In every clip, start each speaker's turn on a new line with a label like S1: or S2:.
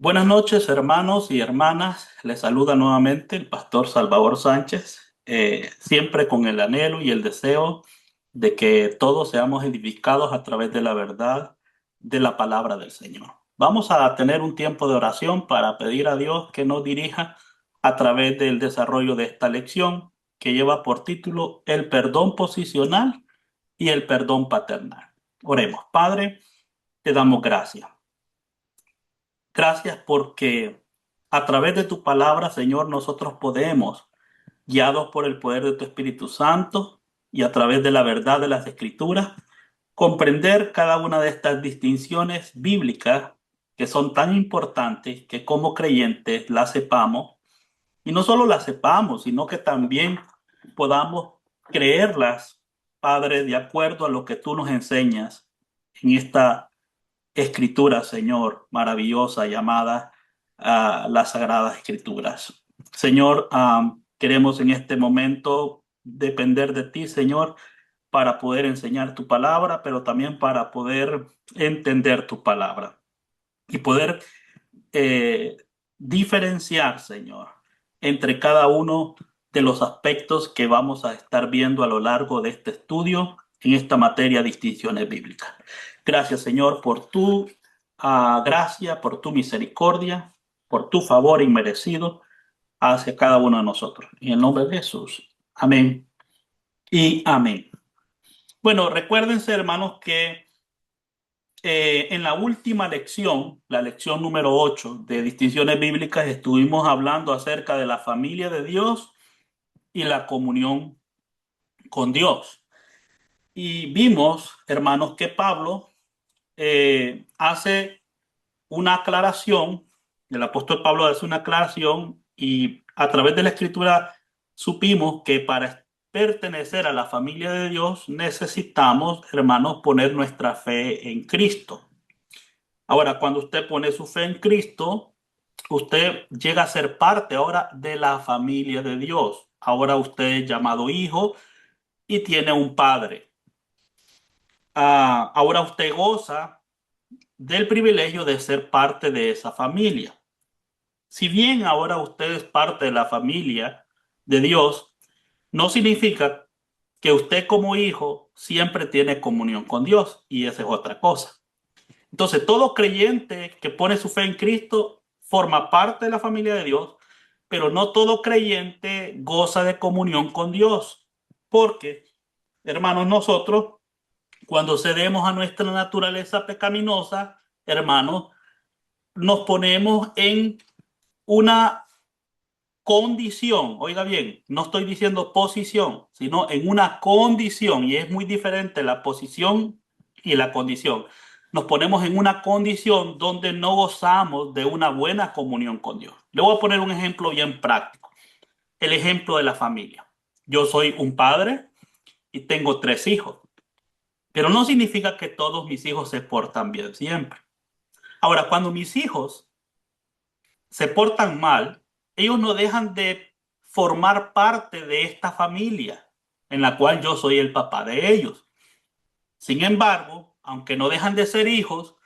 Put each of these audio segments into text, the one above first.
S1: Buenas noches, hermanos y hermanas. Les saluda nuevamente el pastor Salvador Sánchez, siempre con el anhelo y el deseo de que todos seamos edificados a través de la verdad de la palabra del Señor. Vamos a tener un tiempo de oración para pedir a Dios que nos dirija a través del desarrollo de esta lección que lleva por título El perdón posicional y el perdón paternal. Oremos. Padre, te damos gracias. Gracias porque a través de tu palabra, Señor, nosotros podemos, guiados por el poder de tu Espíritu Santo y a través de la verdad de las Escrituras, comprender cada una de estas distinciones bíblicas que son tan importantes que como creyentes las sepamos y no solo las sepamos, sino que también podamos creerlas, Padre, de acuerdo a lo que tú nos enseñas en esta escritura, Señor, maravillosa llamada las Sagradas Escrituras. Señor, queremos en este momento depender de ti, Señor, para poder enseñar tu palabra, pero también para poder entender tu palabra y poder eh, diferenciar, Señor, entre cada uno de los aspectos que vamos a estar viendo a lo largo de este estudio en esta materia de distinciones bíblicas. Gracias, Señor, por tu gracia, por tu misericordia, por tu favor inmerecido hacia cada uno de nosotros. En el nombre de Jesús. Amén y amén. Bueno, recuérdense, hermanos, que en la última lección, la lección número 8 de distinciones bíblicas, estuvimos hablando acerca de la familia de Dios y la comunión con Dios. Y vimos, hermanos, que Pablo hace una aclaración, el apóstol Pablo hace una aclaración y a través de la escritura supimos que para pertenecer a la familia de Dios necesitamos, hermanos, poner nuestra fe en Cristo. Ahora, cuando usted pone su fe en Cristo, usted llega a ser parte ahora de la familia de Dios. Ahora usted es llamado hijo y tiene un padre. Ahora usted goza del privilegio de ser parte de esa familia. Si bien ahora usted es parte de la familia de Dios, no significa que usted como hijo siempre tiene comunión con Dios, y esa es otra cosa. Entonces, todo creyente que pone su fe en Cristo forma parte de la familia de Dios, pero no todo creyente goza de comunión con Dios, porque, hermanos, nosotros, cuando cedemos a nuestra naturaleza pecaminosa, hermanos, nos ponemos en una condición, oiga bien, no estoy diciendo posición, sino en una condición, y es muy diferente la posición y la condición. Nos ponemos en una condición donde no gozamos de una buena comunión con Dios. Le voy a poner un ejemplo bien práctico, el ejemplo de la familia. Yo soy un padre y tengo tres hijos, pero no significa que todos mis hijos se portan bien siempre. Ahora, cuando mis hijos se portan mal, ellos no dejan de formar parte de esta familia en la cual yo soy el papá de ellos. Sin embargo, aunque no dejan de ser hijos,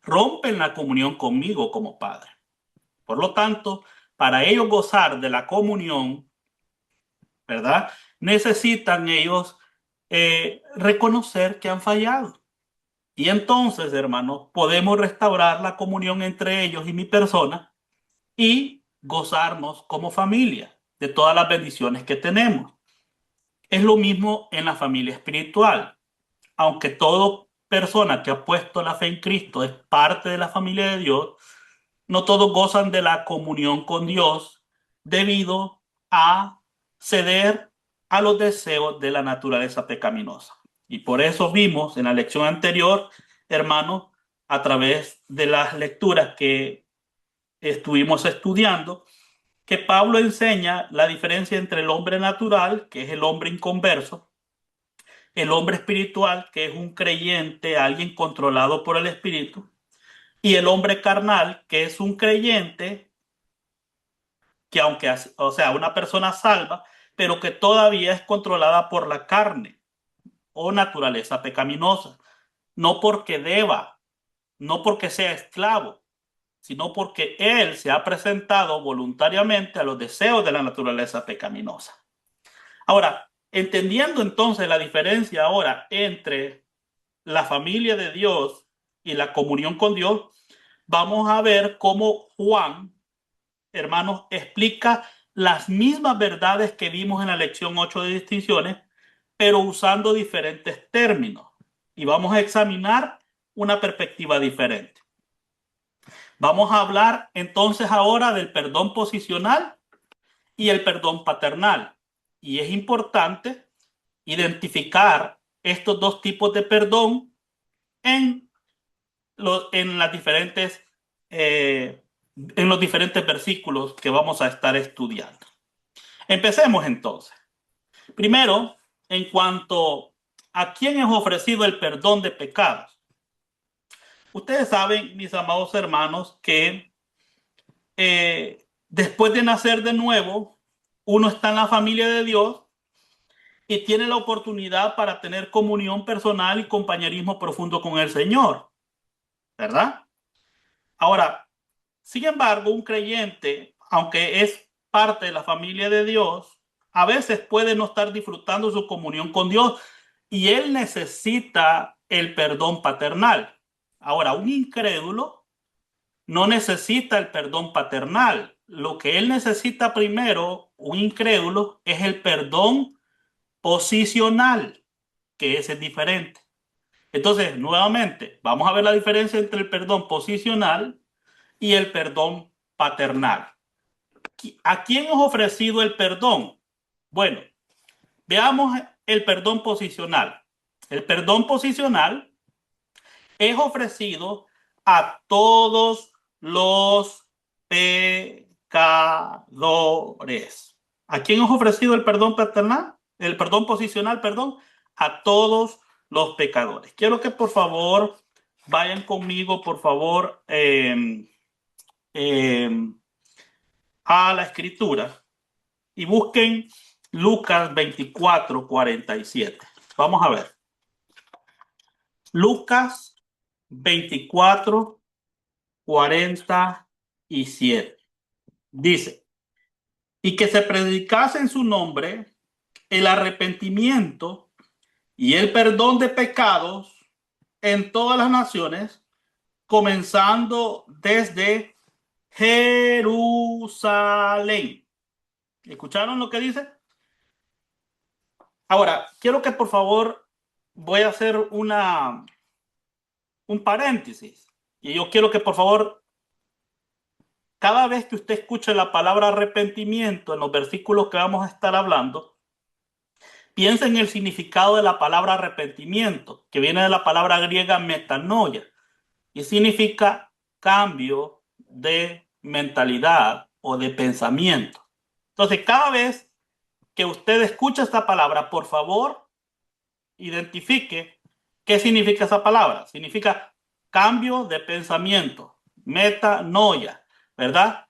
S1: rompen la comunión conmigo como padre. Por lo tanto, para ellos gozar de la comunión, ¿verdad? Necesitan ellos reconocer que han fallado. Y entonces, hermanos, podemos restaurar la comunión entre ellos y mi persona y gozarnos como familia de todas las bendiciones que tenemos. Es lo mismo en la familia espiritual. Aunque toda persona que ha puesto la fe en Cristo es parte de la familia de Dios, no todos gozan de la comunión con Dios debido a ceder a los deseos de la naturaleza pecaminosa. Y por eso vimos en la lección anterior, hermanos, a través de las lecturas que estuvimos estudiando, que Pablo enseña la diferencia entre el hombre natural, que es el hombre inconverso, el hombre espiritual, que es un creyente, alguien controlado por el espíritu, y el hombre carnal, que es un creyente, que aunque, o sea, una persona salva, pero que todavía es controlada por la carne o naturaleza pecaminosa, no porque deba, no porque sea esclavo, sino porque él se ha presentado voluntariamente a los deseos de la naturaleza pecaminosa. Ahora, entendiendo entonces la diferencia ahora entre la familia de Dios y la comunión con Dios, vamos a ver cómo Juan, hermanos, explica las mismas verdades que vimos en la lección 8 de distinciones, pero usando diferentes términos. Y vamos a examinar una perspectiva diferente. Vamos a hablar entonces ahora del perdón posicional y el perdón paternal. Y es importante identificar estos dos tipos de perdón en las diferentes, en los diferentes versículos que vamos a estar estudiando. Empecemos entonces. Primero, en cuanto a quién es ofrecido el perdón de pecados. Ustedes saben, mis amados hermanos, que después de nacer de nuevo, uno está en la familia de Dios y tiene la oportunidad para tener comunión personal y compañerismo profundo con el Señor, ¿verdad? Ahora, sin embargo, un creyente, aunque es parte de la familia de Dios, a veces puede no estar disfrutando su comunión con Dios y él necesita el perdón paternal. Ahora, un incrédulo no necesita el perdón paternal. Lo que él necesita primero, un incrédulo, es el perdón posicional, que ese es diferente. Entonces, nuevamente, vamos a ver la diferencia entre el perdón posicional y el perdón paternal. ¿A quién es ofrecido el perdón? Bueno, veamos el perdón posicional. El perdón posicional es ofrecido a todos los pecadores. ¿A quién es ofrecido el perdón paternal? El perdón posicional, perdón, a todos los pecadores. Quiero que por favor vayan conmigo, por favor, a la escritura y busquen Lucas 24:47. Vamos a ver. Lucas 24:47. Dice, y que se predicase en su nombre el arrepentimiento y el perdón de pecados en todas las naciones, comenzando desde Jerusalén. ¿Escucharon lo que dice? Ahora, quiero que por favor voy a hacer un paréntesis. Y yo quiero que por favor, cada vez que usted escuche la palabra arrepentimiento en los versículos que vamos a estar hablando, piensa en el significado de la palabra arrepentimiento, que viene de la palabra griega metanoia, y significa cambio de mentalidad o de pensamiento. Entonces, cada vez que usted escucha esta palabra, por favor, identifique qué significa esa palabra. Significa cambio de pensamiento, metanoia, ¿verdad?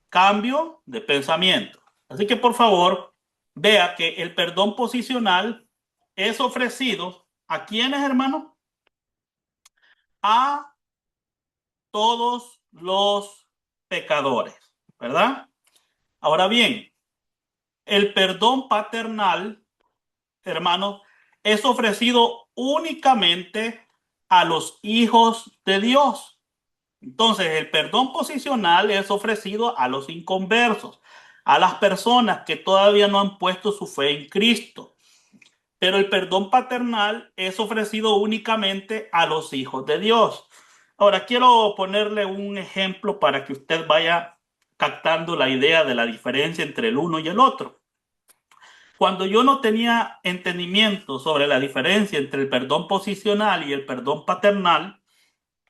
S1: Cambio de pensamiento. Así que por favor, vea que el perdón posicional es ofrecido a quienes, hermano, a todos los pecadores, ¿verdad? Ahora bien, el perdón paternal, hermanos, es ofrecido únicamente a los hijos de Dios. Entonces, el perdón posicional es ofrecido a los inconversos, a las personas que todavía no han puesto su fe en Cristo. Pero el perdón paternal es ofrecido únicamente a los hijos de Dios. Ahora, quiero ponerle un ejemplo para que usted vaya captando la idea de la diferencia entre el uno y el otro. Cuando yo no tenía entendimiento sobre la diferencia entre el perdón posicional y el perdón paternal,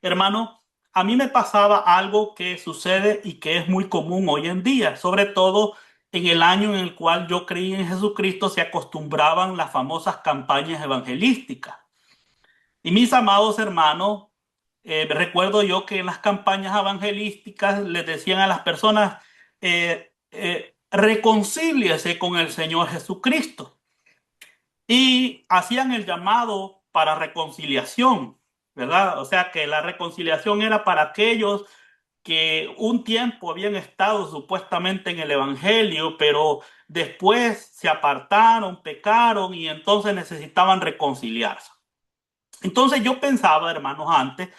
S1: hermano, a mí me pasaba algo que sucede y que es muy común hoy en día, sobre todo en el año en el cual yo creí en Jesucristo, se acostumbraban las famosas campañas evangelísticas. Y mis amados hermanos, recuerdo yo que en las campañas evangelísticas les decían a las personas, reconcíliese con el Señor Jesucristo. Y hacían el llamado para reconciliación, ¿verdad? O sea que la reconciliación era para aquellos que un tiempo habían estado supuestamente en el Evangelio, pero después se apartaron, pecaron y entonces necesitaban reconciliarse. Entonces yo pensaba, hermanos, antes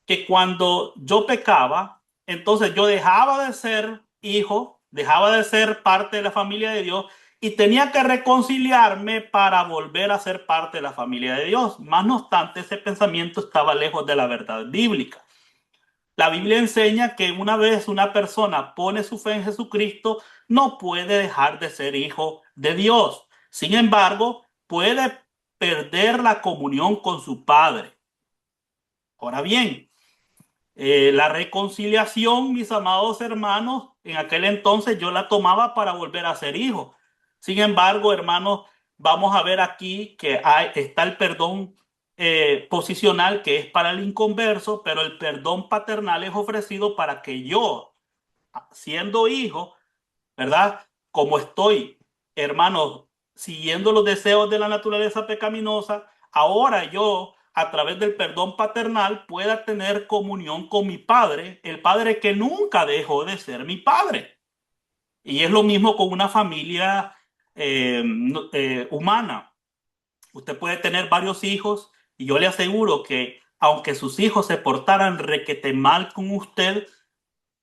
S1: que cuando yo pecaba, entonces yo dejaba de ser hijo, dejaba de ser parte de la familia de Dios y tenía que reconciliarme para volver a ser parte de la familia de Dios. Más no obstante, ese pensamiento estaba lejos de la verdad bíblica. La Biblia enseña que una vez una persona pone su fe en Jesucristo, no puede dejar de ser hijo de Dios. Sin embargo, puede perder la comunión con su padre. Ahora bien, la reconciliación, mis amados hermanos, en aquel entonces yo la tomaba para volver a ser hijo. Sin embargo, hermanos, vamos a ver aquí que está el perdón posicional, que es para el inconverso, pero el perdón paternal es ofrecido para que yo, siendo hijo, ¿verdad? Como estoy, hermanos, siguiendo los deseos de la naturaleza pecaminosa, ahora yo, a través del perdón paternal, pueda tener comunión con mi padre, el padre que nunca dejó de ser mi padre. Y es lo mismo con una familia humana. Usted puede tener varios hijos y yo le aseguro que aunque sus hijos se portaran requete mal con usted,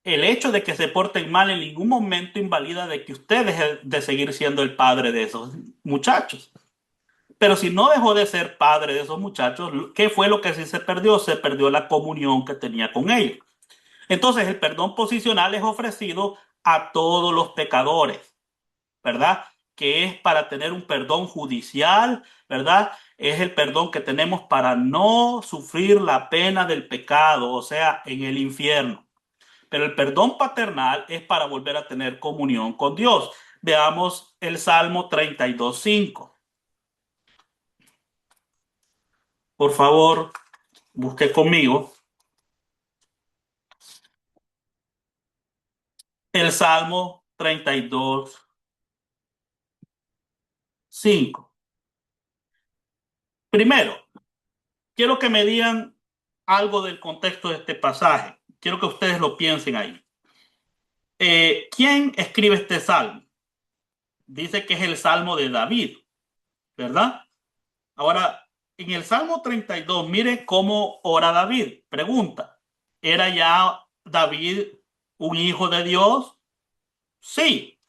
S1: el hecho de que se porten mal en ningún momento invalida de que usted deje de seguir siendo el padre de esos muchachos. Pero si no dejó de ser padre de esos muchachos, ¿qué fue lo que sí se perdió? Se perdió la comunión que tenía con ellos. Entonces, el perdón posicional es ofrecido a todos los pecadores, ¿verdad? Que es para tener un perdón judicial, ¿verdad? Es el perdón que tenemos para no sufrir la pena del pecado, o sea, en el infierno. Pero el perdón paternal es para volver a tener comunión con Dios. Veamos el Salmo 32:5. Por favor, busque conmigo el Salmo 32:5. Primero, quiero que me digan algo del contexto de este pasaje. Quiero que ustedes lo piensen ahí. ¿Quién escribe este salmo? Dice que es el Salmo de David, ¿verdad? Ahora, en el Salmo 32, mire cómo ora David. Pregunta, ¿era ya David un hijo de Dios? Sí.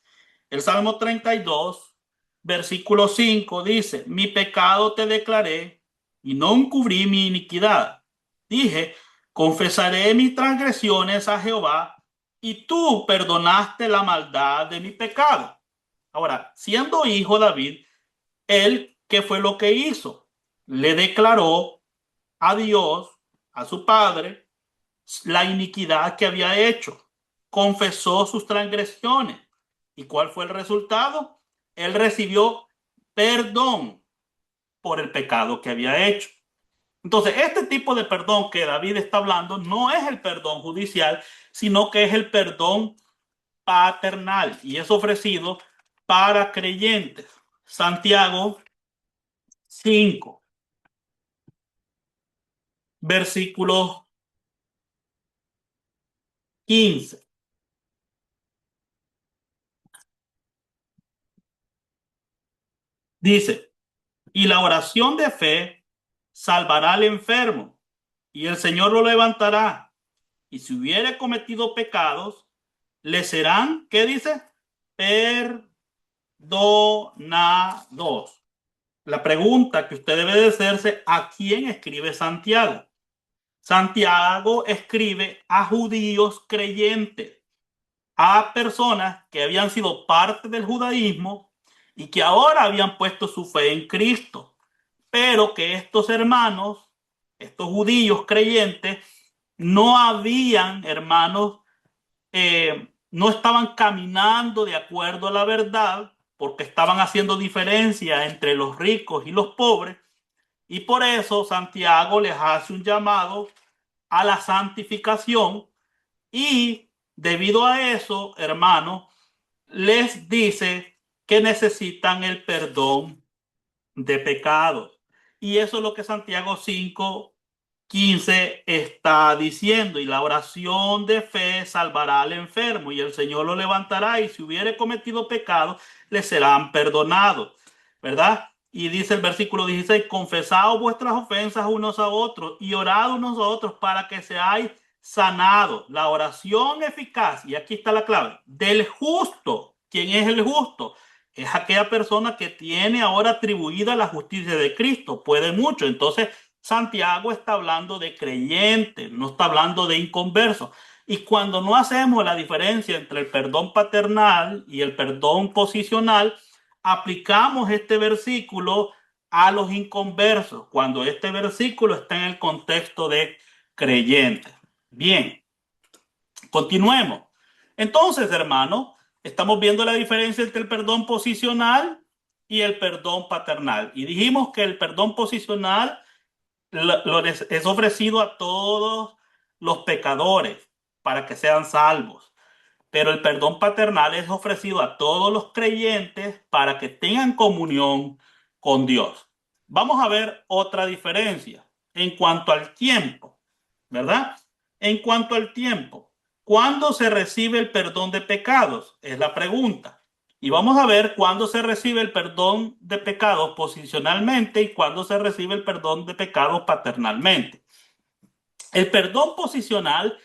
S1: El Salmo 32, versículo 5 dice, mi pecado te declaré y no encubrí mi iniquidad. Dije, confesaré mis transgresiones a Jehová y tú perdonaste la maldad de mi pecado. Ahora, siendo hijo David, él, ¿qué fue lo que hizo? Le declaró a Dios, a su padre, la iniquidad que había hecho. Confesó sus transgresiones. ¿Y cuál fue el resultado? Él recibió perdón por el pecado que había hecho. Entonces, este tipo de perdón que David está hablando no es el perdón judicial, sino que es el perdón paternal y es ofrecido para creyentes. Santiago 5, versículo 15. Dice, y la oración de fe salvará al enfermo, y el Señor lo levantará. Y si hubiere cometido pecados, le serán, ¿qué dice? Perdonados. La pregunta que usted debe de hacerse, ¿a quién escribe Santiago? Santiago escribe a judíos creyentes, a personas que habían sido parte del judaísmo y que ahora habían puesto su fe en Cristo, pero que estos hermanos, estos judíos creyentes, no habían, hermanos, no estaban caminando de acuerdo a la verdad, porque estaban haciendo diferencia entre los ricos y los pobres, y por eso Santiago les hace un llamado a la santificación y debido a eso, hermanos, les dice que necesitan el perdón de pecados. Y eso es lo que Santiago 5 15 está diciendo, y la oración de fe salvará al enfermo, y el Señor lo levantará, y si hubiere cometido pecado, le serán perdonados, ¿verdad? Y dice el versículo 16, confesad vuestras ofensas unos a otros y orad unos a otros para que seáis sanados. La oración eficaz, y aquí está la clave, del justo. ¿Quién es el justo? Es aquella persona que tiene ahora atribuida la justicia de Cristo, puede mucho. Entonces, Santiago está hablando de creyentes, no está hablando de inconversos. Y cuando no hacemos la diferencia entre el perdón paternal y el perdón posicional, aplicamos este versículo a los inconversos, cuando este versículo está en el contexto de creyentes. Bien, continuemos. Entonces, hermano, estamos viendo la diferencia entre el perdón posicional y el perdón paternal. Y dijimos que el perdón posicional es ofrecido a todos los pecadores para que sean salvos, pero el perdón paternal es ofrecido a todos los creyentes para que tengan comunión con Dios. Vamos a ver otra diferencia en cuanto al tiempo, ¿verdad? En cuanto al tiempo, ¿cuándo se recibe el perdón de pecados? Es la pregunta. Y vamos a ver cuándo se recibe el perdón de pecados posicionalmente y cuándo se recibe el perdón de pecados paternalmente. El perdón posicional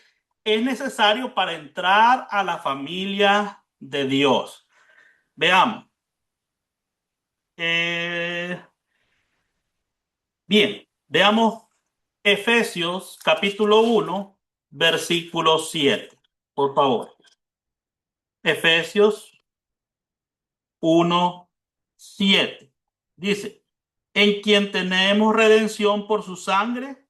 S1: es necesario para entrar a la familia de Dios. Veamos. Eh, bien, veamos Efesios capítulo 1, versículo 7. Por favor. Efesios 1, 7. Dice, en quien tenemos redención por su sangre,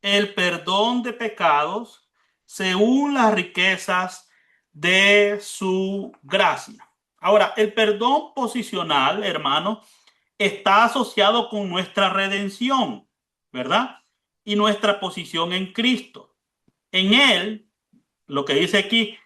S1: el perdón de pecados, según las riquezas de su gracia. Ahora, el perdón posicional, hermano, está asociado con nuestra redención, ¿verdad? Y nuestra posición en Cristo. En Él, lo que dice aquí,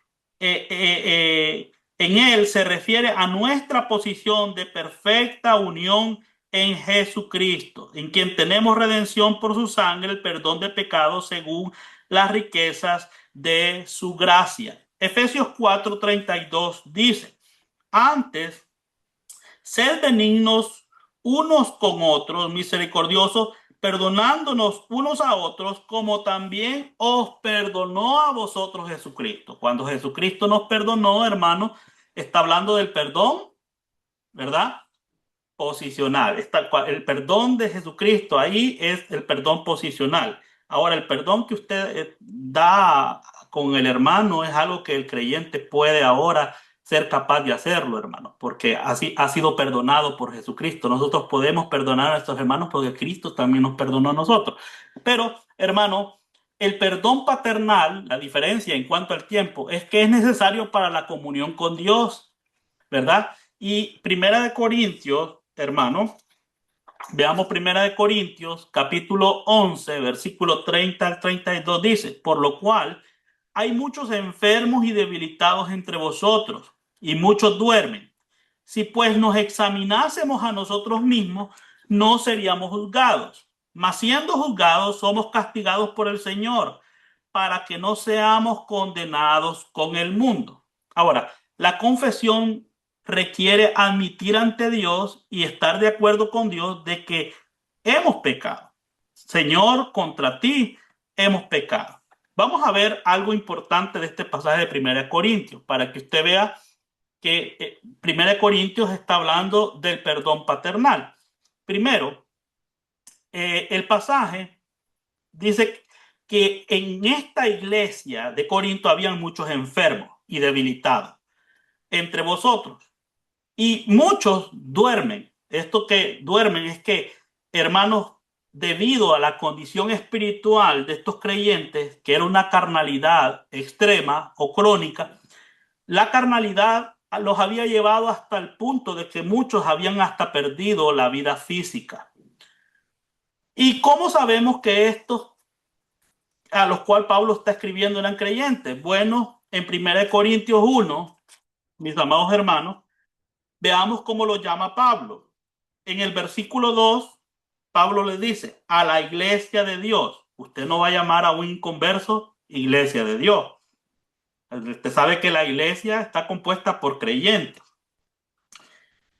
S1: en Él se refiere a nuestra posición de perfecta unión en Jesucristo, en quien tenemos redención por su sangre, el perdón de pecados según las riquezas de su gracia. Efesios 4:32 dice, antes, sed benignos unos con otros, misericordiosos, perdonándonos unos a otros, como también os perdonó a vosotros Jesucristo. Cuando Jesucristo nos perdonó, hermano, está hablando del perdón, ¿verdad? Posicional. El perdón de Jesucristo ahí es el perdón posicional. Ahora, el perdón que usted da con el hermano es algo que el creyente puede ahora ser capaz de hacerlo, hermano, porque así ha sido perdonado por Jesucristo. Nosotros podemos perdonar a nuestros hermanos porque Cristo también nos perdonó a nosotros. Pero, hermano, el perdón paternal, la diferencia en cuanto al tiempo, es que es necesario para la comunión con Dios, ¿verdad? Y Primera de Corintios, hermano, veamos Primera de Corintios, capítulo 11, versículo 30 al 32, dice, por lo cual hay muchos enfermos y debilitados entre vosotros, y muchos duermen. Si pues nos examinásemos a nosotros mismos, no seríamos juzgados. Mas siendo juzgados, somos castigados por el Señor, para que no seamos condenados con el mundo. Ahora, la confesión requiere admitir ante Dios y estar de acuerdo con Dios de que hemos pecado. Señor, contra ti hemos pecado. Vamos a ver algo importante de este pasaje de 1 Corintios para que usted vea que 1 Corintios está hablando del perdón paternal. Primero, el pasaje dice que en esta iglesia de Corinto habían muchos enfermos y debilitados entre vosotros y muchos duermen. Esto que duermen es que, hermanos, debido a la condición espiritual de estos creyentes, que era una carnalidad extrema o crónica, la carnalidad los había llevado hasta el punto de que muchos habían hasta perdido la vida física. ¿Y cómo sabemos que estos a los cuales Pablo está escribiendo eran creyentes? Bueno, en 1 Corintios 1, mis amados hermanos, veamos cómo lo llama Pablo. En el versículo 2, Pablo le dice a la iglesia de Dios. Usted no va a llamar a un inconverso iglesia de Dios. Usted sabe que la iglesia está compuesta por creyentes.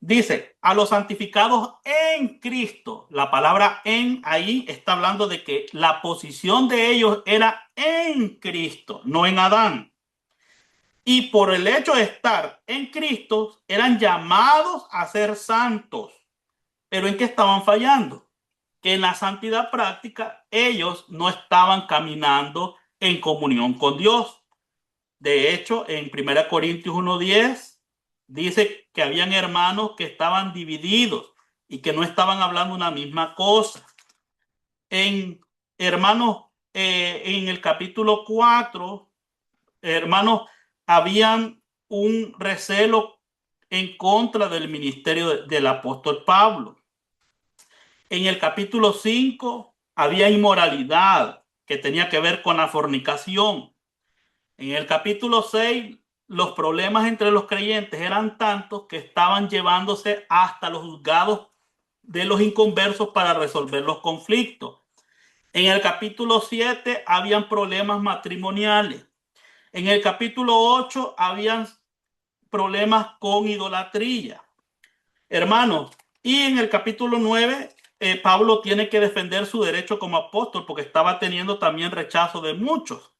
S1: Dice, a los santificados en Cristo. La palabra en ahí está hablando de que la posición de ellos era en Cristo, no en Adán. Y por el hecho de estar en Cristo, eran llamados a ser santos. Pero ¿en qué estaban fallando? Que en la santidad práctica ellos no estaban caminando en comunión con Dios. De hecho, en 1 Corintios 1:10 dice que habían hermanos que estaban divididos y que no estaban hablando una misma cosa. En hermanos, en el capítulo 4, hermanos, habían un recelo en contra del ministerio del apóstol Pablo. En el capítulo 5 había inmoralidad que tenía que ver con la fornicación. En el capítulo 6, los problemas entre los creyentes eran tantos que estaban llevándose hasta los juzgados de los inconversos para resolver los conflictos. En el capítulo 7 habían problemas matrimoniales. En el capítulo 8 habían problemas con idolatría. Hermanos, y en el capítulo 9, Pablo tiene que defender su derecho como apóstol porque estaba teniendo también rechazo de muchos.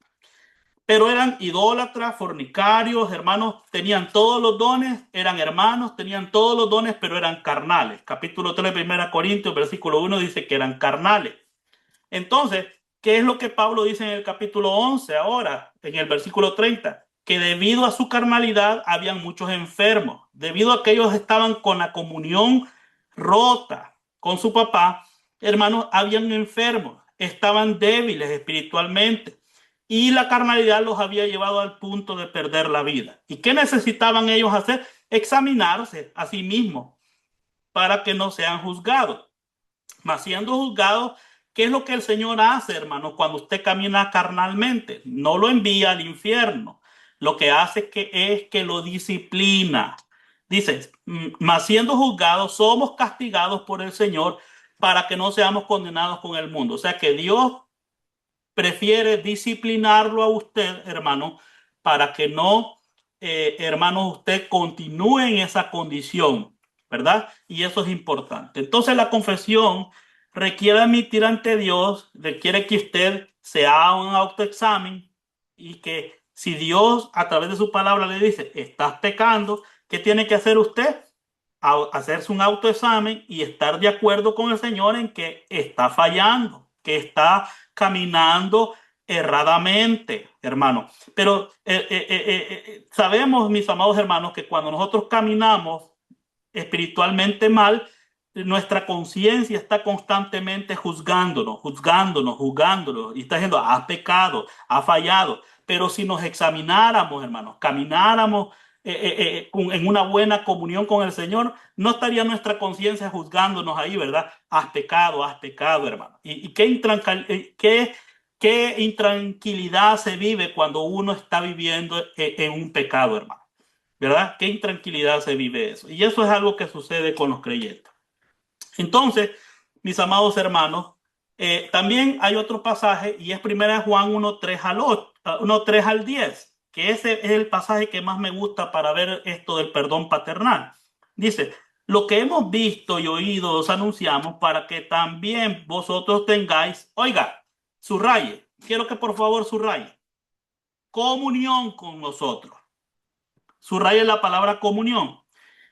S1: Pero eran idólatras, fornicarios, hermanos, tenían todos los dones, eran hermanos, tenían todos los dones, pero eran carnales. Capítulo 3, 1 Corintios, versículo 1 dice que eran carnales. Entonces, ¿qué es lo que Pablo dice en el capítulo 11 ahora, en el versículo 30? Que debido a su carnalidad habían muchos enfermos, debido a que ellos estaban con la comunión rota con su papá, hermanos, habían enfermos, estaban débiles espiritualmente y la carnalidad los había llevado al punto de perder la vida. ¿Y qué necesitaban ellos hacer? Examinarse a sí mismos para que no sean juzgados. Mas siendo juzgados, ¿qué es lo que el Señor hace, hermano, cuando usted camina carnalmente? No lo envía al infierno. Lo que hace es que lo disciplina. Dice, mas siendo juzgados, somos castigados por el Señor para que no seamos condenados con el mundo. O sea que Dios prefiere disciplinarlo a usted, hermano, para que no, hermano, usted continúe en esa condición, ¿verdad? Y eso es importante. Entonces la confesión requiere admitir ante Dios, requiere que usted se haga un autoexamen y que si Dios a través de su palabra le dice, estás pecando, ¿qué tiene que hacer usted? Hacerse un autoexamen y estar de acuerdo con el Señor en que está fallando, que está caminando erradamente, hermano. Pero sabemos, mis amados hermanos, que cuando nosotros caminamos espiritualmente mal, nuestra conciencia está constantemente juzgándonos, juzgándonos, juzgándonos, y está diciendo, has pecado, has fallado. Pero si nos examináramos, hermanos, camináramos en una buena comunión con el Señor, no estaría nuestra conciencia juzgándonos ahí, ¿verdad? Has pecado, hermano. Y qué intranquilidad se vive cuando uno está viviendo en un pecado, hermano. ¿Verdad? Qué intranquilidad se vive eso. Y eso es algo que sucede con los creyentes. Entonces, mis amados hermanos, también hay otro pasaje y es 1 Juan 1:3 al 10, que ese es el pasaje que más me gusta para ver esto del perdón paternal. Dice, lo que hemos visto y oído os anunciamos para que también vosotros tengáis, oiga, subraye, quiero que por favor subraye, comunión con nosotros. Subraye la palabra comunión.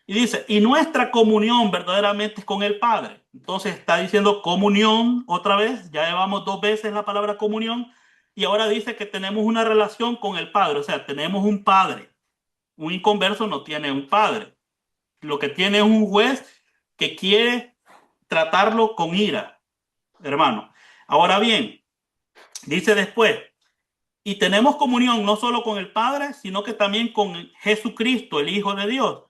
S1: Y dice, y nuestra comunión verdaderamente es con el Padre. Entonces está diciendo comunión otra vez, ya llevamos 2 veces la palabra comunión, y ahora dice que tenemos una relación con el Padre, o sea, tenemos un Padre. Un inconverso no tiene un Padre. Lo que tiene es un juez que quiere tratarlo con ira, hermano. Ahora bien, dice después, y tenemos comunión no solo con el Padre, sino que también con Jesucristo, el Hijo de Dios.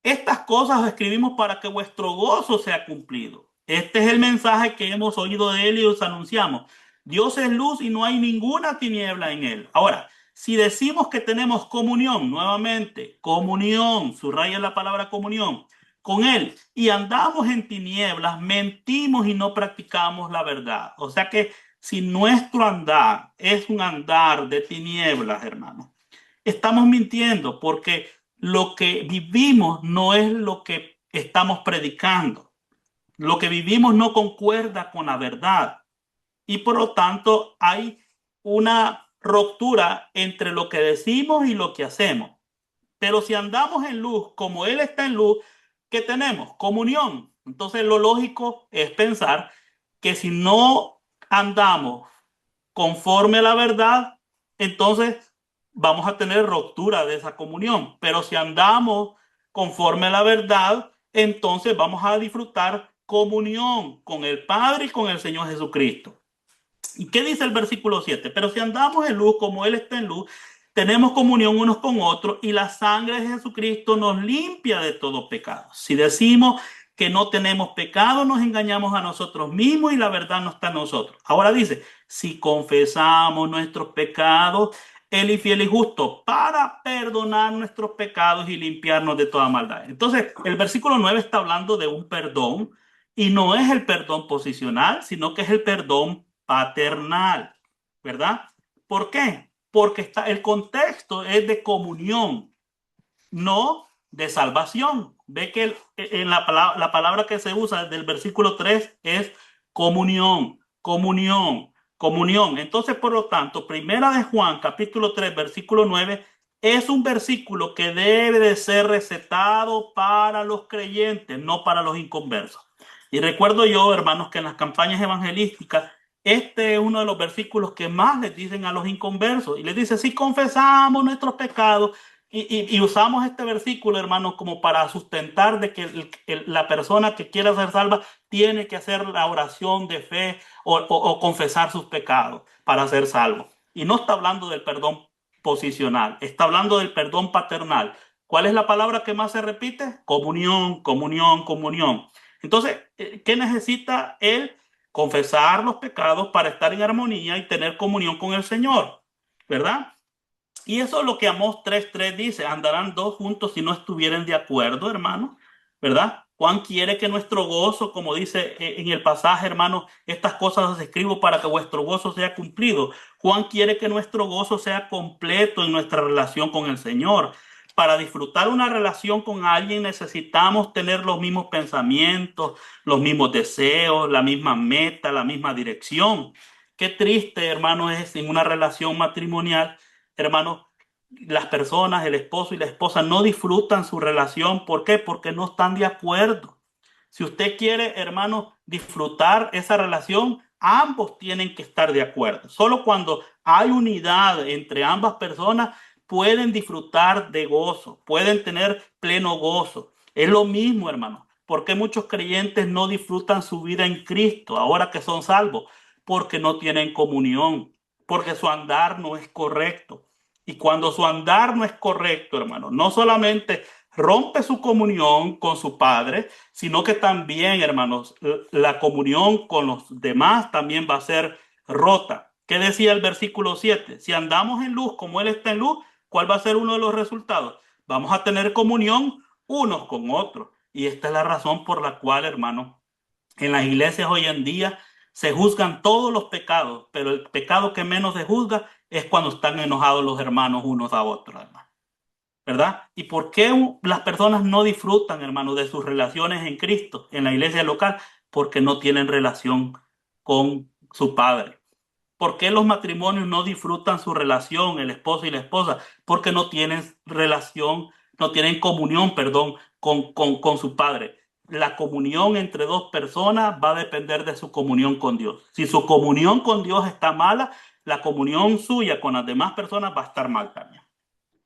S1: Estas cosas os escribimos para que vuestro gozo sea cumplido. Este es el mensaje que hemos oído de él y os anunciamos. Dios es luz y no hay ninguna tiniebla en él. Ahora, si decimos que tenemos comunión, nuevamente, comunión, subraya la palabra comunión, con él y andamos en tinieblas, mentimos y no practicamos la verdad. O sea que si nuestro andar es un andar de tinieblas, hermanos, estamos mintiendo porque lo que vivimos no es lo que estamos predicando. Lo que vivimos no concuerda con la verdad y por lo tanto hay una ruptura entre lo que decimos y lo que hacemos. Pero si andamos en luz como Él está en luz, ¿qué tenemos? Comunión. Entonces lo lógico es pensar que si no andamos conforme a la verdad, entonces vamos a tener ruptura de esa comunión. Pero si andamos conforme a la verdad, entonces vamos a disfrutar comunión con el Padre y con el Señor Jesucristo. ¿Y qué dice el versículo 7? Pero si andamos en luz como Él está en luz, tenemos comunión unos con otros y la sangre de Jesucristo nos limpia de todo pecado. Si decimos que no tenemos pecado, nos engañamos a nosotros mismos y la verdad no está en nosotros. Ahora dice, si confesamos nuestros pecados, Él es fiel y justo para perdonar nuestros pecados y limpiarnos de toda maldad. Entonces, el versículo 9 está hablando de un perdón y no es el perdón posicional, sino que es el perdón paternal, ¿verdad? ¿Por qué? Porque el contexto es de comunión, no de salvación. Ve que en la palabra que se usa del versículo 3 es comunión, comunión, comunión. Entonces, por lo tanto, primera de Juan, capítulo 3, versículo 9, es un versículo que debe de ser recetado para los creyentes, no para los inconversos. Y recuerdo yo, hermanos, que en las campañas evangelísticas, este es uno de los versículos que más les dicen a los inconversos. Y les dice, si confesamos nuestros pecados, y usamos este versículo, hermanos, como para sustentar de que la persona que quiera ser salva tiene que hacer la oración de fe o confesar sus pecados para ser salvo. Y no está hablando del perdón posicional, está hablando del perdón paternal. ¿Cuál es la palabra que más se repite? Comunión, comunión, comunión. Entonces, ¿qué necesita él? Confesar los pecados para estar en armonía y tener comunión con el Señor, ¿verdad? Y eso es lo que Amós 3:3 dice, andarán dos juntos si no estuvieran de acuerdo, hermano, ¿verdad? Juan quiere que nuestro gozo, como dice en el pasaje, hermano, estas cosas os escribo para que vuestro gozo sea cumplido. Juan quiere que nuestro gozo sea completo en nuestra relación con el Señor. Para disfrutar una relación con alguien necesitamos tener los mismos pensamientos, los mismos deseos, la misma meta, la misma dirección. Qué triste, hermano, es en una relación matrimonial, hermanos, las personas, el esposo y la esposa no disfrutan su relación. ¿Por qué? Porque no están de acuerdo. Si usted quiere, hermano, disfrutar esa relación, ambos tienen que estar de acuerdo. Solo cuando hay unidad entre ambas personas pueden disfrutar de gozo, pueden tener pleno gozo. Es lo mismo, hermano. ¿Por qué muchos creyentes no disfrutan su vida en Cristo ahora que son salvos? Porque no tienen comunión, porque su andar no es correcto. Y cuando su andar no es correcto, hermano, no solamente rompe su comunión con su Padre, sino que también, hermanos, la comunión con los demás también va a ser rota. ¿Qué decía el versículo 7? Si andamos en luz como Él está en luz, ¿cuál va a ser uno de los resultados? Vamos a tener comunión unos con otros. Y esta es la razón por la cual, hermano, en las iglesias hoy en día se juzgan todos los pecados, pero el pecado que menos se juzga es cuando están enojados los hermanos unos a otros, hermano. ¿Verdad? ¿Y por qué las personas no disfrutan, hermano, de sus relaciones en Cristo, en la iglesia local? Porque no tienen relación con su Padre. ¿Por qué los matrimonios no disfrutan su relación, el esposo y la esposa? Porque no tienen relación, no tienen comunión, perdón, con su Padre. La comunión entre dos personas va a depender de su comunión con Dios. Si su comunión con Dios está mala, la comunión suya con las demás personas va a estar mal también.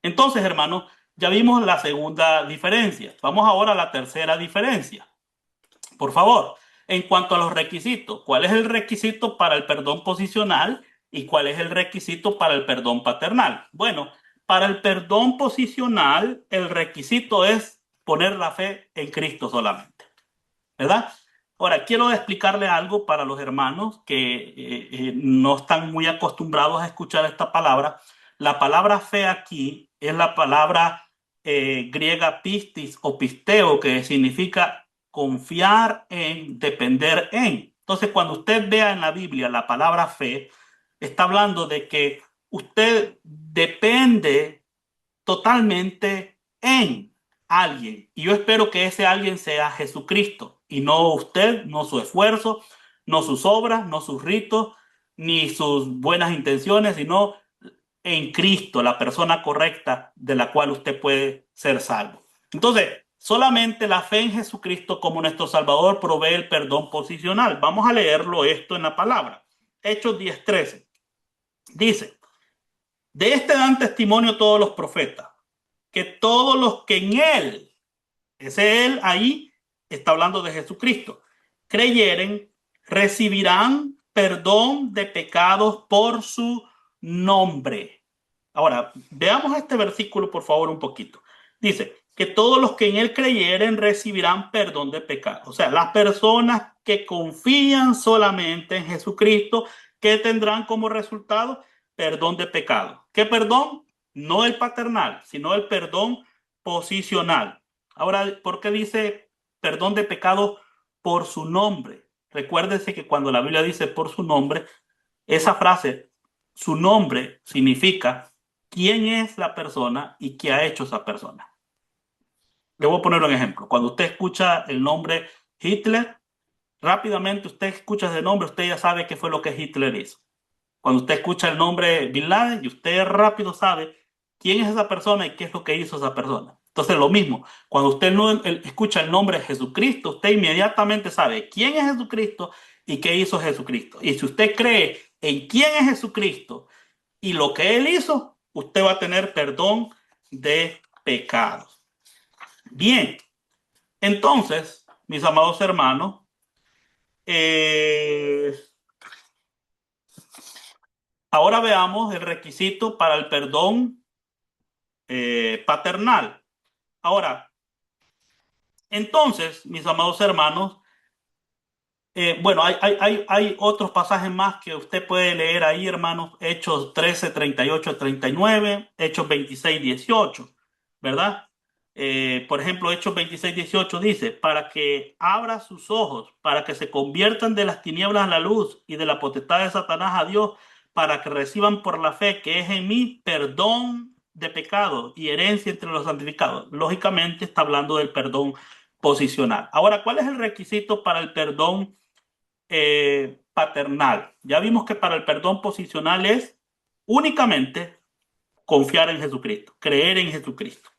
S1: Entonces, hermanos, ya vimos la segunda diferencia. Vamos ahora a la tercera diferencia. Por favor, en cuanto a los requisitos, ¿cuál es el requisito para el perdón posicional y cuál es el requisito para el perdón paternal? Bueno, para el perdón posicional, el requisito es poner la fe en Cristo solamente, ¿verdad? Ahora, quiero explicarle algo para los hermanos que no están muy acostumbrados a escuchar esta palabra. La palabra fe aquí es la palabra griega pistis o pisteo, que significa confiar en, depender en. Entonces, cuando usted vea en la Biblia la palabra fe, está hablando de que usted depende totalmente en alguien. Y yo espero que ese alguien sea Jesucristo y no usted, no su esfuerzo, no sus obras, no sus ritos, ni sus buenas intenciones, sino en Cristo, la persona correcta de la cual usted puede ser salvo. Entonces, solamente la fe en Jesucristo como nuestro Salvador provee el perdón posicional. Vamos a leerlo esto en la palabra. Hechos 10:13. Dice, de este dan testimonio todos los profetas, que todos los que en él, ese él ahí está hablando de Jesucristo, creyeren, recibirán perdón de pecados por su nombre. Ahora, veamos este versículo por favor un poquito. Dice que todos los que en él creyeren recibirán perdón de pecados. O sea, las personas que confían solamente en Jesucristo, ¿qué tendrán como resultado? Perdón de pecados. ¿Qué perdón? No el paternal, sino el perdón posicional. Ahora, ¿por qué dice perdón de pecados por su nombre? Recuérdese que cuando la Biblia dice por su nombre, esa frase, su nombre, significa quién es la persona y qué ha hecho esa persona. Le voy a poner un ejemplo. Cuando usted escucha el nombre Hitler, rápidamente usted escucha ese nombre, usted ya sabe qué fue lo que Hitler hizo. Cuando usted escucha el nombre Bin Laden, y usted rápido sabe quién es esa persona y qué es lo que hizo esa persona. Entonces, lo mismo, cuando usted no escucha el nombre de Jesucristo, usted inmediatamente sabe quién es Jesucristo y qué hizo Jesucristo. Y si usted cree en quién es Jesucristo y lo que él hizo, usted va a tener perdón de pecados. Bien, entonces, mis amados hermanos, ahora veamos el requisito para el perdón paternal. Ahora, entonces, mis amados hermanos, bueno, hay otros pasajes más que usted puede leer ahí, hermanos. Hechos 13, 38, 39, Hechos 26, 18, ¿verdad? Por ejemplo, Hechos 26, 18 dice, para que abra sus ojos, para que se conviertan de las tinieblas a la luz y de la potestad de Satanás a Dios, para que reciban por la fe que es en mí perdón de pecado y herencia entre los santificados. Lógicamente está hablando del perdón posicional. Ahora, ¿cuál es el requisito para el perdón paternal? Ya vimos que para el perdón posicional es únicamente confiar en Jesucristo, creer en Jesucristo.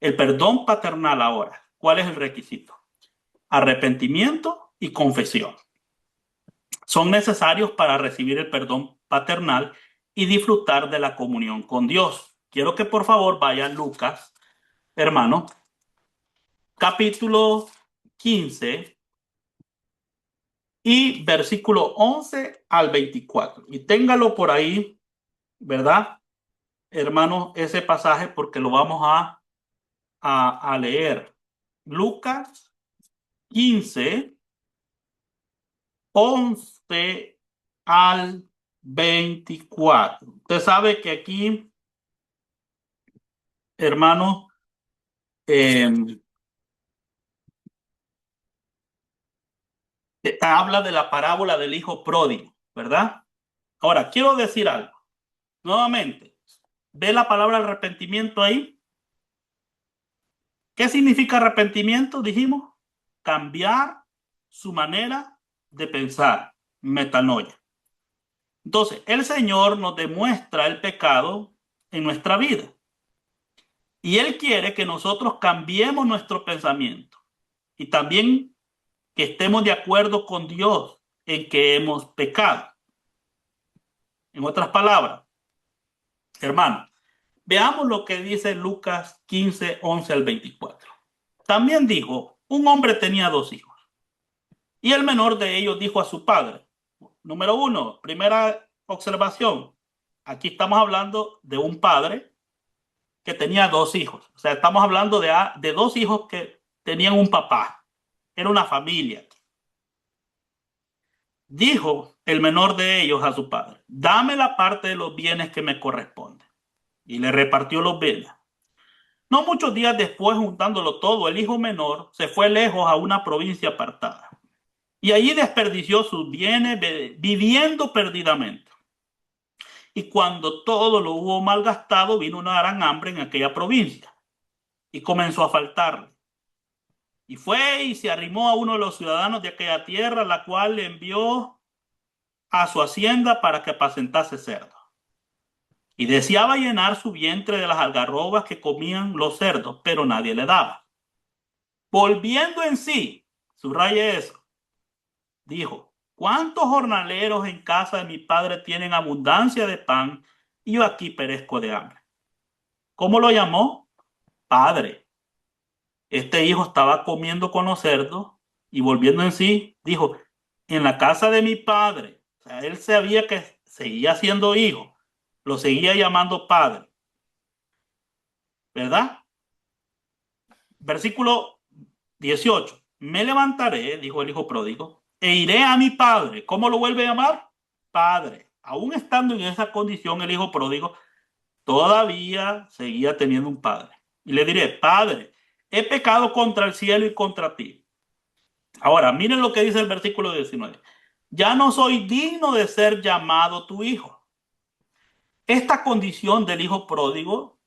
S1: El perdón paternal ahora, ¿cuál es el requisito? Arrepentimiento y confesión. Son necesarios para recibir el perdón paternal y disfrutar de la comunión con Dios. Quiero que por favor vaya a Lucas, hermano, capítulo 15 y versículo 11 al 24. Y téngalo por ahí, ¿verdad? Hermanos, ese pasaje porque lo vamos a leer. Lucas 15, 11 al 24. Usted sabe que aquí, hermanos, habla de la parábola del hijo pródigo, ¿verdad? Ahora, quiero decir algo. Nuevamente, ¿ve la palabra arrepentimiento ahí? ¿Qué significa arrepentimiento? Dijimos, cambiar su manera de pensar, metanoia. Entonces, el Señor nos demuestra el pecado en nuestra vida y Él quiere que nosotros cambiemos nuestro pensamiento y también que estemos de acuerdo con Dios en que hemos pecado. En otras palabras, hermano, veamos lo que dice Lucas 15, 11 al 24. También dijo, un hombre tenía dos hijos y el menor de ellos dijo a su padre, número uno, primera observación, aquí estamos hablando de un padre que tenía dos hijos, o sea, estamos hablando de dos hijos que tenían un papá, era una familia. Dijo el menor de ellos a su padre, dame la parte de los bienes que me corresponde. Y le repartió los bienes. No muchos días después, juntándolo todo, el hijo menor se fue lejos a una provincia apartada y allí desperdició sus bienes viviendo perdidamente. Y cuando todo lo hubo malgastado, vino una gran hambre en aquella provincia y comenzó a faltarle. Y fue y se arrimó a uno de los ciudadanos de aquella tierra, la cual le envió a su hacienda para que apacentase cerdos. Y deseaba llenar su vientre de las algarrobas que comían los cerdos, pero nadie le daba. Volviendo en sí, subraye eso, dijo: ¿cuántos jornaleros en casa de mi padre tienen abundancia de pan y yo aquí perezco de hambre? ¿Cómo lo llamó? Padre. Este hijo estaba comiendo con los cerdos y volviendo en sí, dijo: en la casa de mi padre. O sea, él sabía que seguía siendo hijo, lo seguía llamando padre, ¿verdad? Versículo 18. Me levantaré, dijo el hijo pródigo, e iré a mi padre. ¿Cómo lo vuelve a llamar? Padre. Aún estando en esa condición, el hijo pródigo todavía seguía teniendo un padre. Y le diré: Padre, he pecado contra el cielo y contra ti. Ahora, miren lo que dice el versículo 19. Ya no soy digno de ser llamado tu hijo. Esta condición del hijo pródigo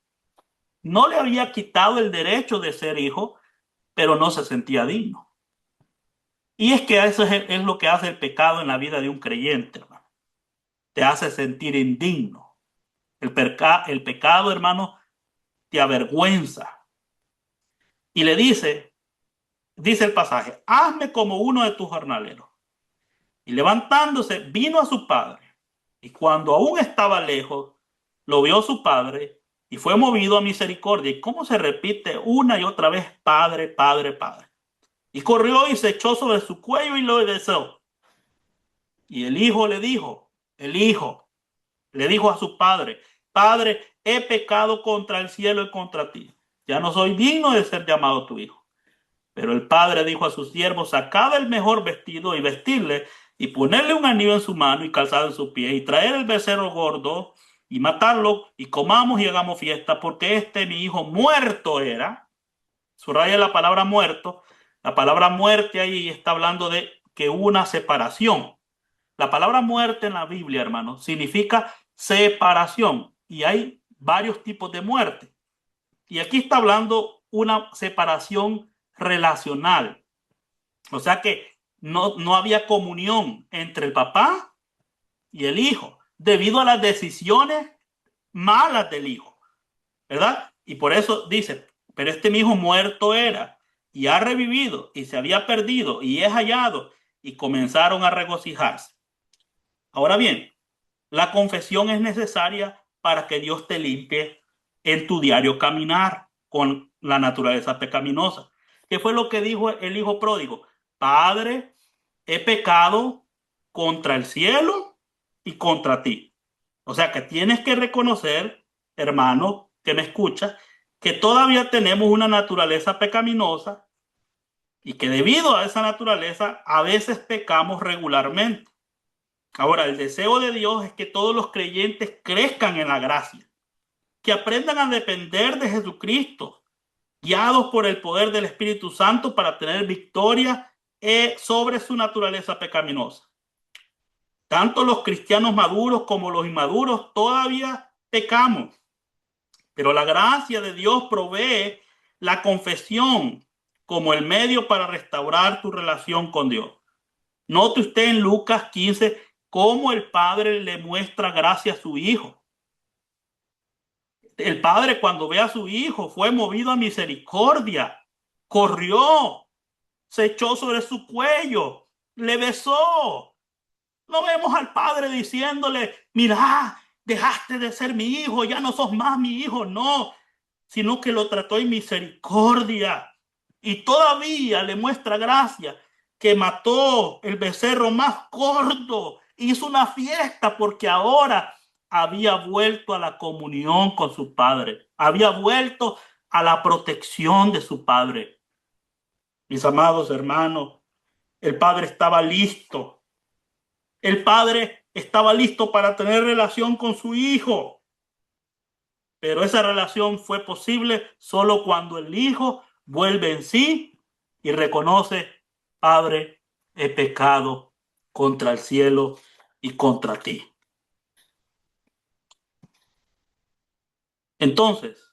S1: no le había quitado el derecho de ser hijo, pero no se sentía digno. Y es que eso es lo que hace el pecado en la vida de un creyente, hermano. Te hace sentir indigno. El pecado, hermano, te avergüenza. Y le dice el pasaje: hazme como uno de tus jornaleros. Y levantándose, vino a su padre. Y cuando aún estaba lejos, lo vio su padre y fue movido a misericordia. ¿Y cómo se repite una y otra vez: Padre, Padre, Padre? Y corrió y se echó sobre su cuello y lo deseó. Y el hijo le dijo a su padre: Padre, he pecado contra el cielo y contra ti. Ya no soy digno de ser llamado tu hijo. Pero el padre dijo a sus siervos: sacad el mejor vestido y vestirle, y ponerle un anillo en su mano y calzado en su pie, y traer el becerro gordo y matarlo, y comamos y hagamos fiesta, porque este mi hijo muerto era. Subraya la palabra muerto. La palabra muerte ahí está hablando de que una separación. La palabra muerte en la Biblia, hermano, significa separación, y hay varios tipos de muerte. Y aquí está hablando una separación relacional. O sea que no había comunión entre el papá y el hijo debido a las decisiones malas del hijo, ¿verdad? Y por eso dice: pero este mi hijo muerto era y ha revivido y se había perdido y es hallado, y comenzaron a regocijarse. Ahora bien, la confesión es necesaria para que Dios te limpie en tu diario caminar con la naturaleza pecaminosa. ¿Qué fue lo que dijo el hijo pródigo? Padre, he pecado contra el cielo y contra ti. O sea que tienes que reconocer, hermano, que me escuchas, que todavía tenemos una naturaleza pecaminosa y que debido a esa naturaleza a veces pecamos regularmente. Ahora, el deseo de Dios es que todos los creyentes crezcan en la gracia, que aprendan a depender de Jesucristo, guiados por el poder del Espíritu Santo para tener victoria sobre su naturaleza pecaminosa. Tanto los cristianos maduros como los inmaduros todavía pecamos, pero la gracia de Dios provee la confesión como el medio para restaurar tu relación con Dios. Note usted en Lucas 15 cómo el Padre le muestra gracia a su Hijo. El Padre, cuando ve a su Hijo, fue movido a misericordia, corrió, se echó sobre su cuello, le besó. No vemos al Padre diciéndole: mira, dejaste de ser mi hijo, ya no sos más mi hijo. No, sino que lo trató en misericordia y todavía le muestra gracia, que mató el becerro más corto, hizo una fiesta porque ahora había vuelto a la comunión con su padre, había vuelto a la protección de su padre. Mis amados hermanos, el padre estaba listo. El padre estaba listo para tener relación con su hijo. Pero esa relación fue posible solo cuando el hijo vuelve en sí y reconoce: Padre, he pecado contra el cielo y contra ti. Entonces,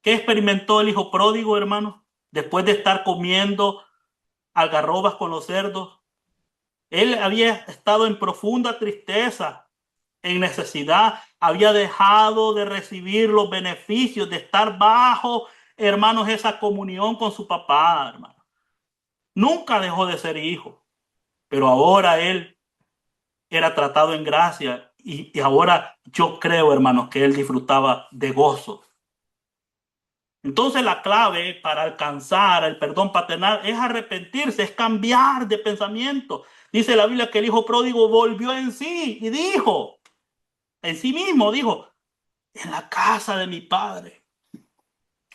S1: ¿qué experimentó el hijo pródigo, hermano? Después de estar comiendo algarrobas con los cerdos, él había estado en profunda tristeza, en necesidad, había dejado de recibir los beneficios de estar bajo, hermanos, esa comunión con su papá, hermano. Nunca dejó de ser hijo, pero ahora él era tratado en gracia y ahora yo creo, hermanos, que él disfrutaba de gozo. Entonces la clave para alcanzar el perdón paternal es arrepentirse, es cambiar de pensamiento. Dice la Biblia que el hijo pródigo volvió en sí y dijo, en sí mismo dijo, en la casa de mi padre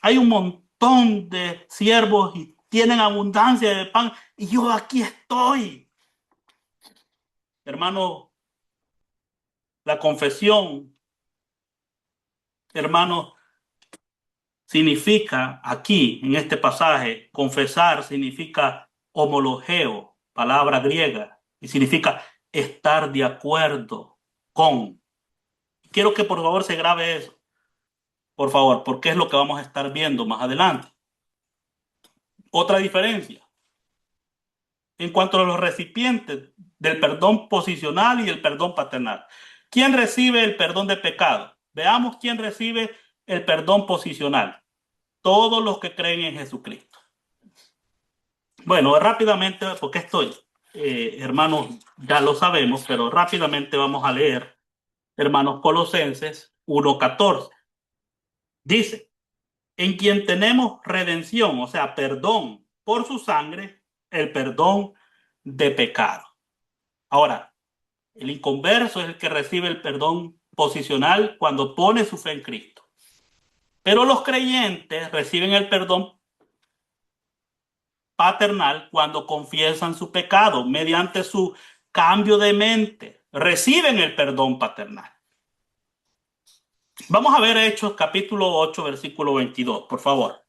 S1: hay un montón de siervos y tienen abundancia de pan y yo aquí estoy. Hermano, la confesión, hermano, significa aquí, en este pasaje, confesar significa homologeo, palabra griega, y significa estar de acuerdo con. Quiero que por favor se grabe eso, por favor, porque es lo que vamos a estar viendo más adelante. Otra diferencia en cuanto a los recipientes del perdón posicional y el perdón paternal. ¿Quién recibe el perdón de pecado? Veamos quién recibe el perdón posicional. Todos los que creen en Jesucristo. Bueno, rápidamente, porque estoy, hermanos, ya lo sabemos, pero rápidamente vamos a leer, hermanos, Colosenses 1:14. Dice, en quien tenemos redención, o sea, perdón por su sangre, el perdón de pecado. Ahora, el inconverso es el que recibe el perdón posicional cuando pone su fe en Cristo. Pero los creyentes reciben el perdón paternal cuando confiesan su pecado mediante su cambio de mente. Reciben el perdón paternal. Vamos a ver Hechos capítulo 8, versículo 22, por favor.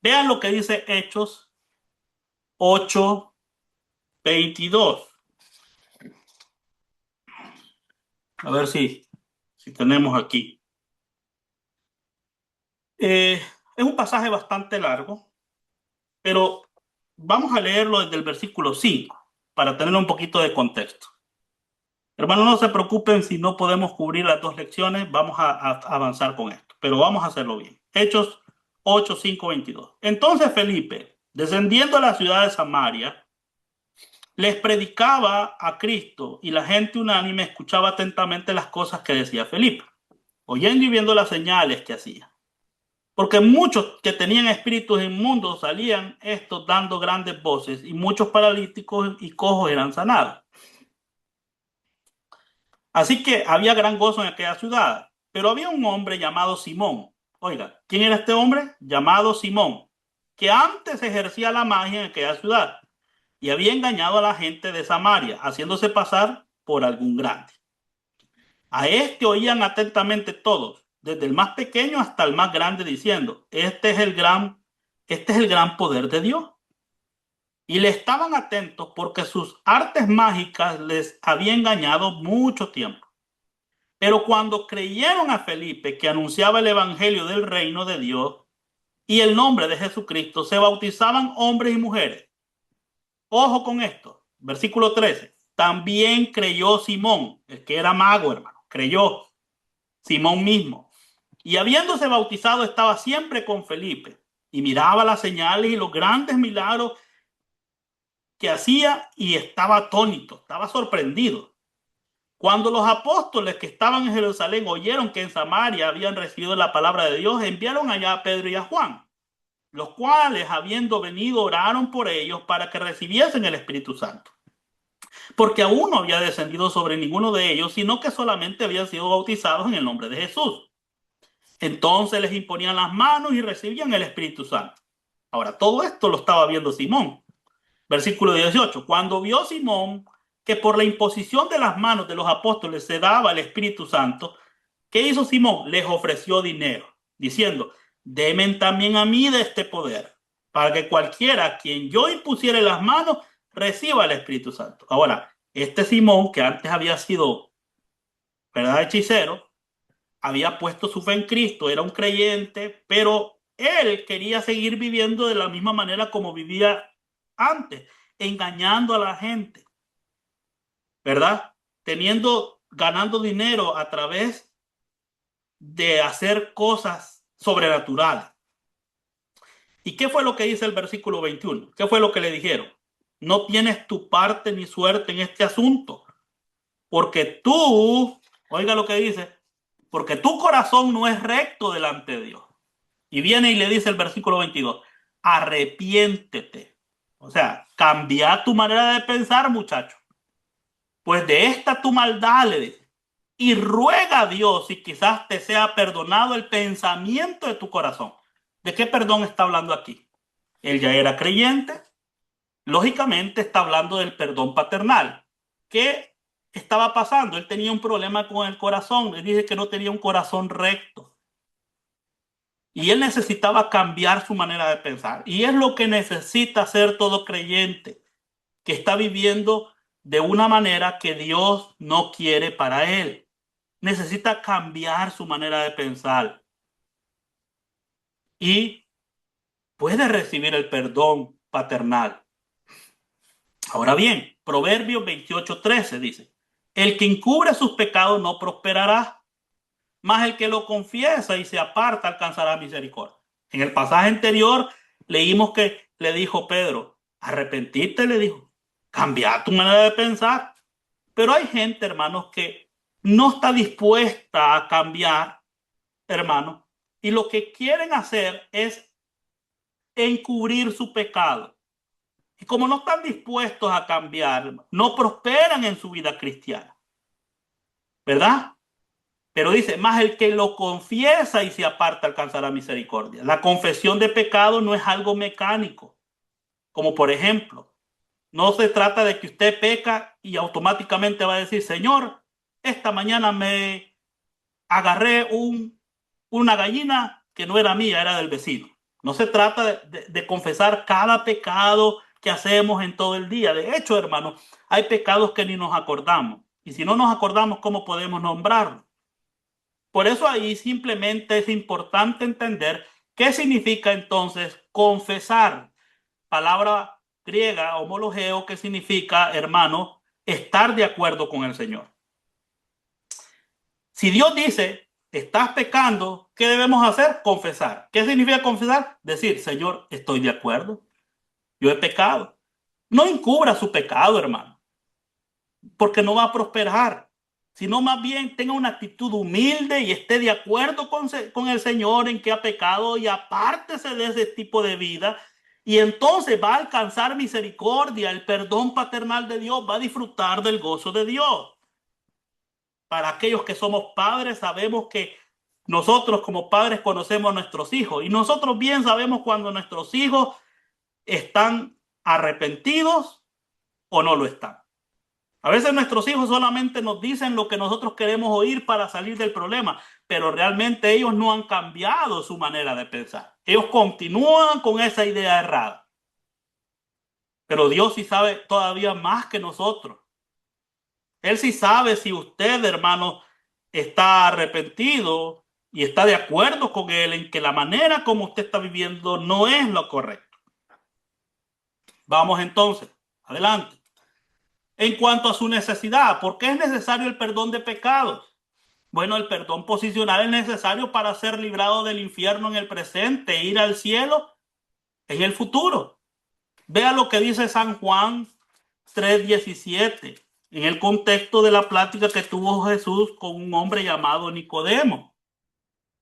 S1: Vean lo que dice Hechos 8, 22. A ver si tenemos aquí. Es un pasaje bastante largo, pero vamos a leerlo desde el versículo 5 para tener un poquito de contexto. Hermanos, no se preocupen si no podemos cubrir las dos lecciones, vamos a avanzar con esto, pero vamos a hacerlo bien. Hechos 8, 5, 22. Entonces Felipe, descendiendo a la ciudad de Samaria, les predicaba a Cristo y la gente unánime escuchaba atentamente las cosas que decía Felipe, oyendo y viendo las señales que hacía. Porque muchos que tenían espíritus inmundos salían estos dando grandes voces y muchos paralíticos y cojos eran sanados. Así que había gran gozo en aquella ciudad. Pero había un hombre llamado Simón. Oiga, ¿quién era este hombre? Llamado Simón, que antes ejercía la magia en aquella ciudad y había engañado a la gente de Samaria, haciéndose pasar por algún grande. A este oían atentamente todos, desde el más pequeño hasta el más grande, diciendo, este es el gran poder de Dios. Y le estaban atentos porque sus artes mágicas les había engañado mucho tiempo. Pero cuando creyeron a Felipe, que anunciaba el evangelio del reino de Dios y el nombre de Jesucristo, se bautizaban hombres y mujeres. Ojo con esto, versículo 13. También creyó Simón, el que era mago, hermano, creyó Simón mismo. Y habiéndose bautizado, estaba siempre con Felipe y miraba las señales y los grandes milagros que hacía y estaba atónito, estaba sorprendido. Cuando los apóstoles que estaban en Jerusalén oyeron que en Samaria habían recibido la palabra de Dios, enviaron allá a Pedro y a Juan, los cuales, habiendo venido, oraron por ellos para que recibiesen el Espíritu Santo. Porque aún no había descendido sobre ninguno de ellos, sino que solamente habían sido bautizados en el nombre de Jesús. Entonces les imponían las manos y recibían el Espíritu Santo. Ahora, todo esto lo estaba viendo Simón. Versículo 18. Cuando vio Simón que por la imposición de las manos de los apóstoles se daba el Espíritu Santo, ¿qué hizo Simón? Les ofreció dinero, diciendo, denme también a mí de este poder, para que cualquiera a quien yo impusiere las manos reciba el Espíritu Santo. Ahora, este Simón, que antes había sido, ¿verdad?, hechicero, había puesto su fe en Cristo, era un creyente, pero él quería seguir viviendo de la misma manera como vivía antes, engañando a la gente, ¿verdad? Ganando dinero a través de hacer cosas sobrenaturales. ¿Y qué fue lo que dice el versículo 21? ¿Qué fue lo que le dijeron? No tienes tu parte ni suerte en este asunto, porque tú, oiga lo que dice, porque tu corazón no es recto delante de Dios. Y viene y le dice el versículo 22, arrepiéntete. O sea, cambia tu manera de pensar, muchacho. Pues de esta tu maldad, le dice, y ruega a Dios si quizás te sea perdonado el pensamiento de tu corazón. ¿De qué perdón está hablando aquí? Él ya era creyente, lógicamente está hablando del perdón paternal. ¿Qué estaba pasando? Él tenía un problema con el corazón, él dice que no tenía un corazón recto. Y él necesitaba cambiar su manera de pensar. Y es lo que necesita hacer todo creyente, que está viviendo de una manera que Dios no quiere para él. Necesita cambiar su manera de pensar. Y puede recibir el perdón paternal. Ahora bien, Proverbios 28:13 dice, el que encubre sus pecados no prosperará, mas el que lo confiesa y se aparta alcanzará misericordia. En el pasaje anterior leímos que le dijo Pedro, arrepentirte, le dijo, cambia tu manera de pensar. Pero hay gente, hermanos, que no está dispuesta a cambiar, hermanos, y lo que quieren hacer es encubrir su pecado. Y como no están dispuestos a cambiar, no prosperan en su vida cristiana, ¿verdad? Pero dice, más el que lo confiesa y se aparta alcanzará misericordia. La confesión de pecado no es algo mecánico, como por ejemplo, no se trata de que usted peca y automáticamente va a decir, Señor, esta mañana me agarré una gallina que no era mía, era del vecino. No se trata de confesar cada pecado que hacemos en todo el día. De hecho, hermano, hay pecados que ni nos acordamos. Y si no nos acordamos, ¿cómo podemos nombrarlos? Por eso ahí simplemente es importante entender qué significa entonces confesar. Palabra griega, homologeo, que significa, hermano, estar de acuerdo con el Señor. Si Dios dice, estás pecando, ¿qué debemos hacer? Confesar. ¿Qué significa confesar? Decir, Señor, estoy de acuerdo. Yo he pecado. No encubra su pecado, hermano, porque no va a prosperar, sino más bien tenga una actitud humilde y esté de acuerdo con el Señor en que ha pecado y apártese de ese tipo de vida. Y entonces va a alcanzar misericordia, el perdón paternal de Dios, va a disfrutar del gozo de Dios. Para aquellos que somos padres, sabemos que nosotros como padres conocemos a nuestros hijos y nosotros bien sabemos cuando nuestros hijos están arrepentidos o no lo están. A veces nuestros hijos solamente nos dicen lo que nosotros queremos oír para salir del problema, pero realmente ellos no han cambiado su manera de pensar. Ellos continúan con esa idea errada. Pero Dios sí sabe todavía más que nosotros. Él sí sabe si usted, hermano, está arrepentido y está de acuerdo con él en que la manera como usted está viviendo no es lo correcto. Vamos entonces, adelante. En cuanto a su necesidad, ¿por qué es necesario el perdón de pecados? Bueno, el perdón posicional es necesario para ser librado del infierno en el presente e ir al cielo en el futuro. Vea lo que dice San Juan 3:17 en el contexto de la plática que tuvo Jesús con un hombre llamado Nicodemo.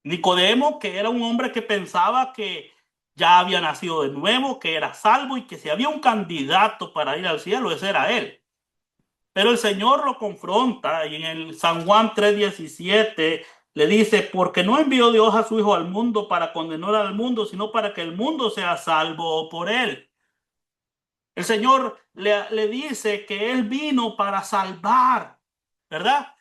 S1: Nicodemo, que era un hombre que pensaba que ya había nacido de nuevo, que era salvo y que si había un candidato para ir al cielo, ese era él. Pero el Señor lo confronta y en el San Juan 3:17 le dice, porque no envió Dios a su Hijo al mundo para condenar al mundo, sino para que el mundo sea salvo por él. El Señor le dice que Él vino para salvar, ¿verdad?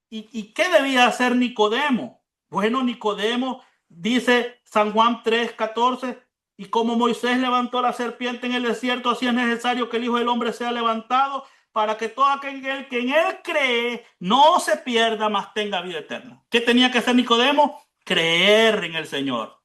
S1: ¿Y qué debía hacer Nicodemo? Bueno, Nicodemo dice San Juan 3:14, Y como Moisés levantó la serpiente en el desierto, así es necesario que el Hijo del Hombre sea levantado para que todo aquel que en él cree no se pierda, mas tenga vida eterna. ¿Qué tenía que hacer Nicodemo? Creer en el Señor.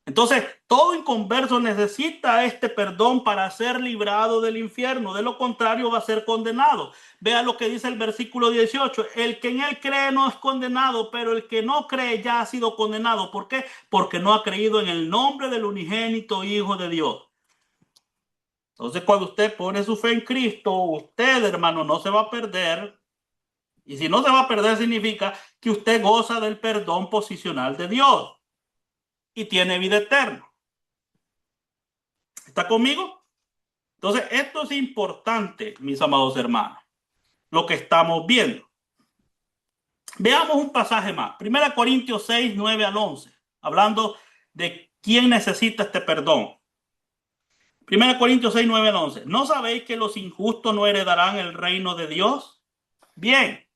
S1: Entonces, todo inconverso necesita este perdón para ser librado del infierno. De lo contrario, va a ser condenado. Vea lo que dice el versículo 18. El que en él cree no es condenado, pero el que no cree ya ha sido condenado. ¿Por qué? Porque no ha creído en el nombre del unigénito Hijo de Dios. Entonces, cuando usted pone su fe en Cristo, usted, hermano, no se va a perder. Y si no se va a perder, significa que usted goza del perdón posicional de Dios y tiene vida eterna. ¿Está conmigo? Entonces, esto es importante, mis amados hermanos, lo que estamos viendo. Veamos un pasaje más. 1 Corintios 6, 9 al 11, hablando de quién necesita este perdón. 1 Corintios 6, 9 al 11. ¿No sabéis que los injustos no heredarán el reino de Dios? Bien,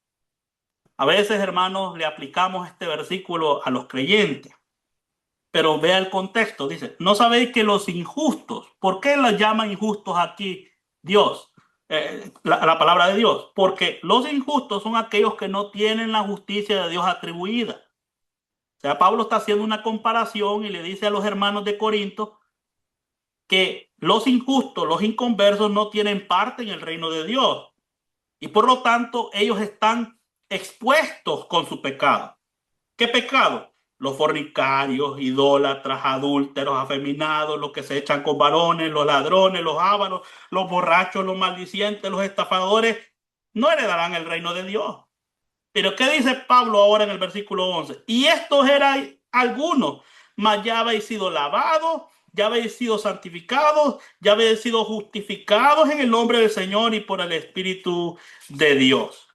S1: a veces, hermanos, le aplicamos este versículo a los creyentes. Pero vea el contexto, dice, ¿no sabéis que los injustos, por qué los llama injustos aquí Dios? La palabra de Dios, porque los injustos son aquellos que no tienen la justicia de Dios atribuida. O sea, Pablo está haciendo una comparación y le dice a los hermanos de Corinto que los injustos, los inconversos no tienen parte en el reino de Dios y por lo tanto ellos están expuestos con su pecado. ¿Qué pecado? Los fornicarios, idólatras, adúlteros, afeminados, los que se echan con varones, los ladrones, los ávaros, los borrachos, los maldicientes, los estafadores, no heredarán el reino de Dios. Pero ¿qué dice Pablo ahora en el versículo 11? Y estos eran algunos, mas ya habéis sido lavados, ya habéis sido santificados, ya habéis sido justificados en el nombre del Señor y por el Espíritu de Dios.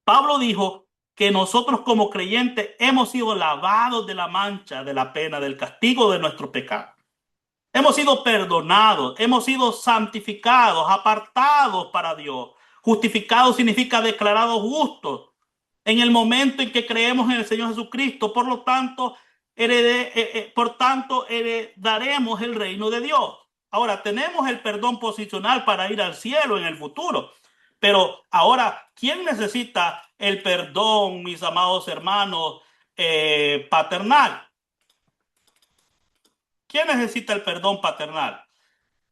S1: Pablo dijo que nosotros como creyentes hemos sido lavados de la mancha, de la pena, del castigo de nuestro pecado. Hemos sido perdonados, hemos sido santificados, apartados para Dios. Justificados significa declarados justos en el momento en que creemos en el Señor Jesucristo. Por lo tanto, heredaremos el reino de Dios. Ahora, tenemos el perdón posicional para ir al cielo en el futuro. Pero ahora, ¿quién necesita el perdón, mis amados hermanos, paternal? ¿Quién necesita el perdón paternal?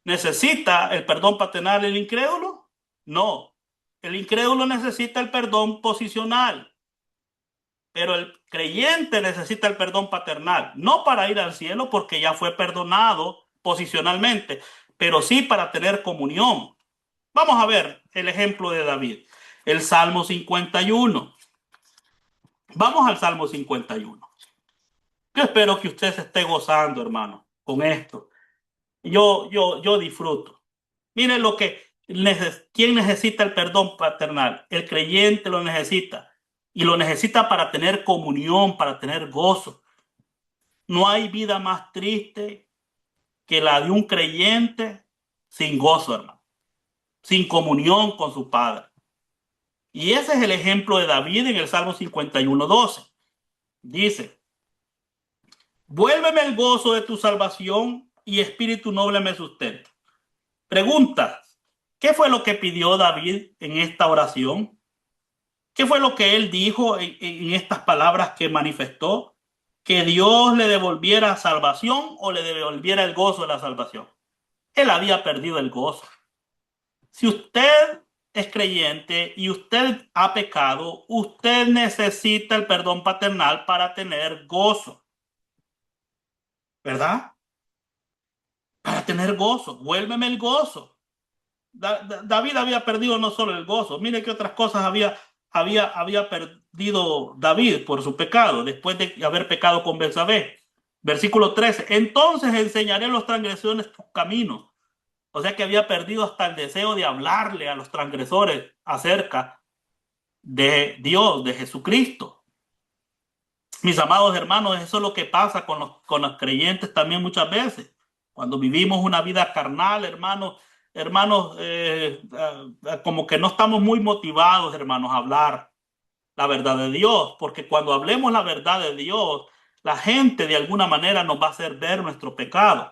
S1: ¿Necesita el perdón paternal el incrédulo? No. El incrédulo necesita el perdón posicional. Pero el creyente necesita el perdón paternal. No para ir al cielo porque ya fue perdonado posicionalmente, pero sí para tener comunión. Vamos a ver el ejemplo de David. El Salmo 51. Vamos al Salmo 51. Yo espero que usted se esté gozando, hermano, con esto. Yo disfruto. Miren lo que ¿quién necesita el perdón paternal? El creyente lo necesita. Y lo necesita para tener comunión, para tener gozo. No hay vida más triste que la de un creyente sin gozo, hermano. Sin comunión con su Padre. Y ese es el ejemplo de David en el Salmo 51:12. Dice, vuélveme el gozo de tu salvación y espíritu noble me sustenta. Pregunta, ¿qué fue lo que pidió David en esta oración? ¿Qué fue lo que él dijo en estas palabras que manifestó? ¿Que Dios le devolviera salvación o le devolviera el gozo de la salvación? Él había perdido el gozo. Si usted es creyente y usted ha pecado, usted necesita el perdón paternal para tener gozo. ¿Verdad? Para tener gozo. Vuélveme el gozo. David había perdido no solo el gozo, mire qué otras cosas había perdido David por su pecado, después de haber pecado con Betsabé. Versículo 13, entonces enseñaré a los transgresores tus caminos. O sea que había perdido hasta el deseo de hablarle a los transgresores acerca de Dios, de Jesucristo. Mis amados hermanos, eso es lo que pasa con los creyentes también muchas veces. Cuando vivimos una vida carnal, hermanos, como que no estamos muy motivados, hermanos, a hablar la verdad de Dios, porque cuando hablemos la verdad de Dios, la gente de alguna manera nos va a hacer ver nuestro pecado,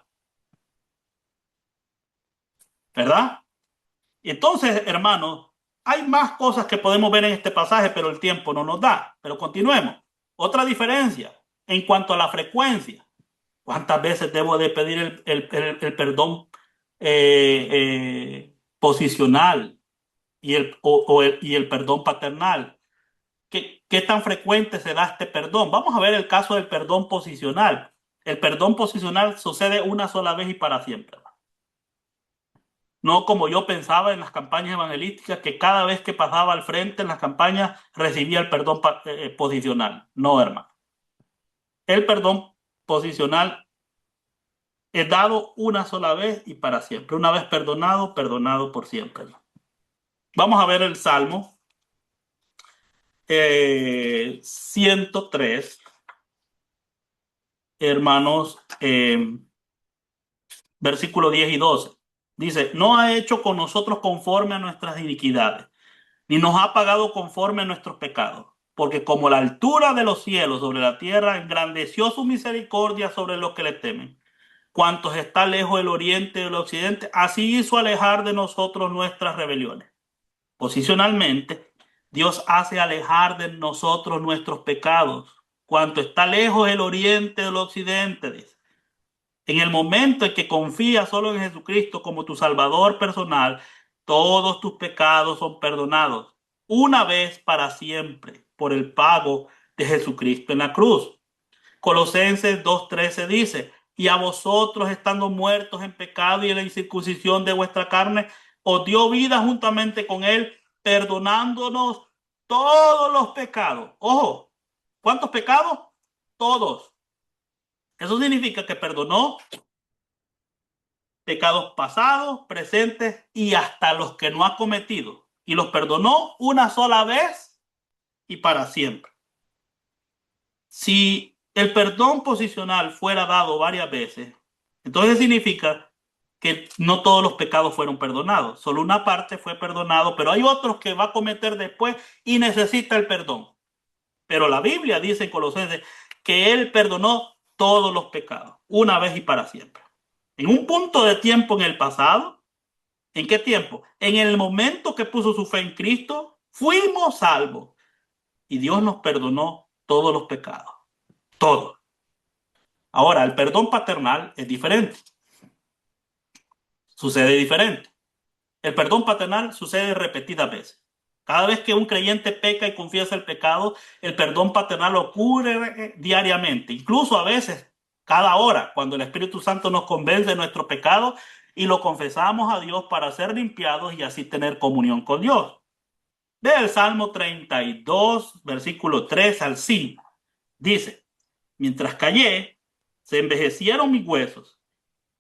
S1: ¿verdad? Entonces, hermanos, hay más cosas que podemos ver en este pasaje, pero el tiempo no nos da. Pero continuemos. Otra diferencia en cuanto a la frecuencia. ¿Cuántas veces debo de pedir el perdón posicional y el perdón paternal? ¿Qué tan frecuente se da este perdón? Vamos a ver el caso del perdón posicional. El perdón posicional sucede una sola vez y para siempre. No como yo pensaba en las campañas evangelísticas, que cada vez que pasaba al frente en las campañas recibía el perdón posicional. No, hermano. El perdón posicional es dado una sola vez y para siempre. Una vez perdonado, perdonado por siempre. Vamos a ver el Salmo 103, hermanos, versículo 10 y 12. Dice, no ha hecho con nosotros conforme a nuestras iniquidades, ni nos ha pagado conforme a nuestros pecados. Porque como la altura de los cielos sobre la tierra, engrandeció su misericordia sobre los que le temen. Cuantos está lejos el oriente del occidente, así hizo alejar de nosotros nuestras rebeliones. Posicionalmente, Dios hace alejar de nosotros nuestros pecados. Cuanto está lejos el oriente del occidente, dice. En el momento en que confías solo en Jesucristo como tu Salvador personal, todos tus pecados son perdonados, una vez para siempre, por el pago de Jesucristo en la cruz. Colosenses 2:13 dice, y a vosotros estando muertos en pecado y en la incircuncisión de vuestra carne, os dio vida juntamente con él, perdonándonos todos los pecados. Ojo, ¿cuántos pecados? Todos. Eso significa que perdonó pecados pasados, presentes y hasta los que no ha cometido. Y los perdonó una sola vez y para siempre. Si el perdón posicional fuera dado varias veces, entonces significa que no todos los pecados fueron perdonados. Solo una parte fue perdonado, pero hay otros que va a cometer después y necesita el perdón. Pero la Biblia dice en Colosenses que Él perdonó todos los pecados, una vez y para siempre. En un punto de tiempo en el pasado, ¿en qué tiempo? En el momento que puso su fe en Cristo, fuimos salvos y Dios nos perdonó todos los pecados, todos. Ahora, el perdón paternal es diferente, sucede diferente. El perdón paternal sucede repetidas veces. Cada vez que un creyente peca y confiesa el pecado, el perdón paternal ocurre diariamente, incluso a veces cada hora, cuando el Espíritu Santo nos convence de nuestro pecado y lo confesamos a Dios para ser limpiados y así tener comunión con Dios. Ve el Salmo 32, versículo 3 al 5. Dice, mientras callé, se envejecieron mis huesos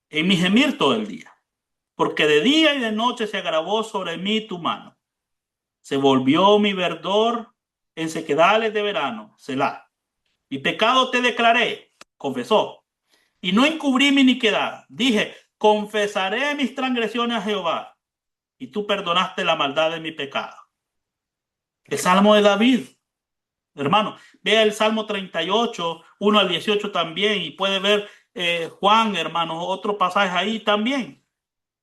S1: en mi gemir todo el día, porque de día y de noche se agravó sobre mí tu mano. Se volvió mi verdor en sequedales de verano, Selah. Mi pecado te declaré, confesó, y no encubrí mi iniquidad. Dije, confesaré mis transgresiones a Jehová, y tú perdonaste la maldad de mi pecado. El Salmo de David, hermano, vea el Salmo 38, 1 al 18 también, y puede ver Juan, hermano, otro pasaje ahí también.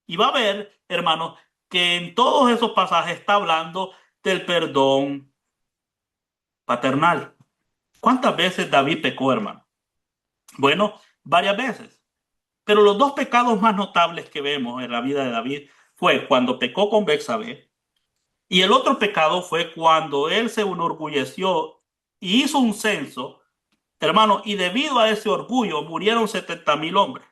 S1: Y va a ver, hermano, que en todos esos pasajes está hablando del perdón paternal. ¿Cuántas veces David pecó, hermano? Bueno, varias veces. Pero los dos pecados más notables que vemos en la vida de David fue cuando pecó con Betsabé y el otro pecado fue cuando él se enorgulleció y hizo un censo, hermano, y debido a ese orgullo murieron 70,000 hombres.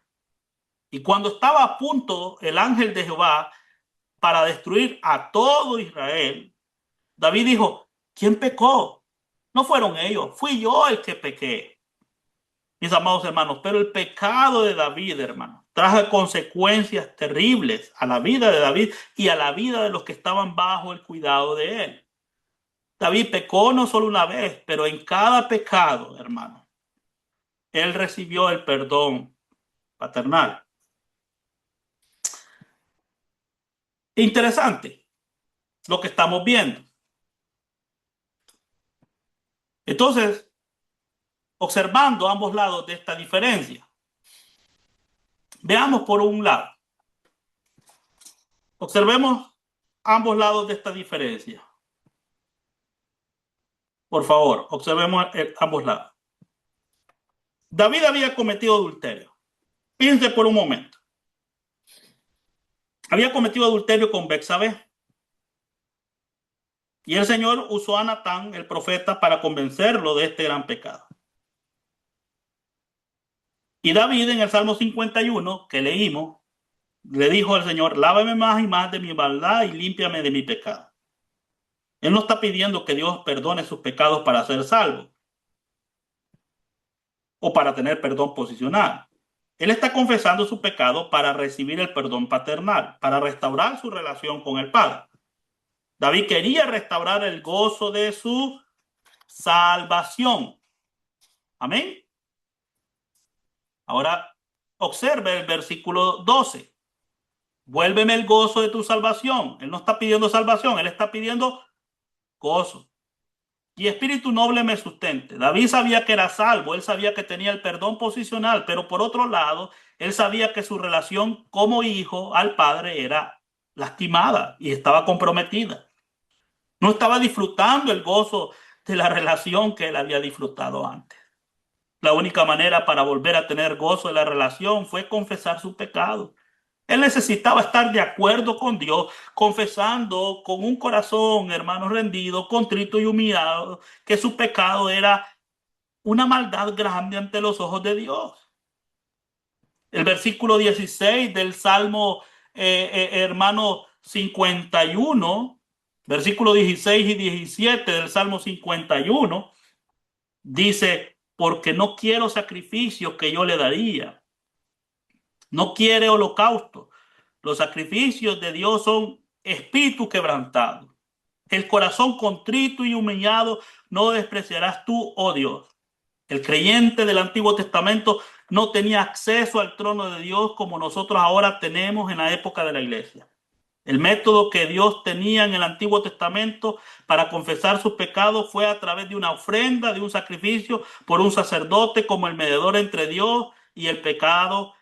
S1: Y cuando estaba a punto el ángel de Jehová para destruir a todo Israel, David dijo, ¿quién pecó? No fueron ellos, fui yo el que pequé. Mis amados hermanos, pero el pecado de David, hermano, trajo consecuencias terribles a la vida de David y a la vida de los que estaban bajo el cuidado de él. David pecó no solo una vez, pero en cada pecado, hermano, él recibió el perdón paternal. Interesante lo que estamos viendo. Entonces, observando ambos lados de esta diferencia. Veamos por un lado. Observemos ambos lados de esta diferencia. Por favor, observemos ambos lados. David había cometido adulterio. Fíjense por un momento. Había cometido adulterio con Betsabé. Y el Señor usó a Natán, el profeta, para convencerlo de este gran pecado. Y David, en el Salmo 51 que leímos, le dijo al Señor: lávame más y más de mi maldad y límpiame de mi pecado. Él no está pidiendo que Dios perdone sus pecados para ser salvo o para tener perdón posicional. Él está confesando su pecado para recibir el perdón paternal, para restaurar su relación con el Padre. David quería restaurar el gozo de su salvación. Amén. Ahora observe el versículo 12. Vuélveme el gozo de tu salvación. Él no está pidiendo salvación, él está pidiendo gozo. Y espíritu noble me sustente. David sabía que era salvo, él sabía que tenía el perdón posicional, pero por otro lado, él sabía que su relación como hijo al padre era lastimada y estaba comprometida. No estaba disfrutando el gozo de la relación que él había disfrutado antes. La única manera para volver a tener gozo de la relación fue confesar su pecado. Él necesitaba estar de acuerdo con Dios, confesando con un corazón, hermano, rendido, contrito y humillado, que su pecado era una maldad grande ante los ojos de Dios. El versículo 16 del Salmo, hermano, 51, versículo 16 y 17 del Salmo 51, dice: porque no quiero sacrificios que yo le daría. No quiere holocausto. Los sacrificios de Dios son espíritu quebrantado. El corazón contrito y humillado no despreciarás tú, oh Dios. El creyente del Antiguo Testamento no tenía acceso al trono de Dios como nosotros ahora tenemos en la época de la iglesia. El método que Dios tenía en el Antiguo Testamento para confesar sus pecados fue a través de una ofrenda, de un sacrificio por un sacerdote como el mediador entre Dios y el pecado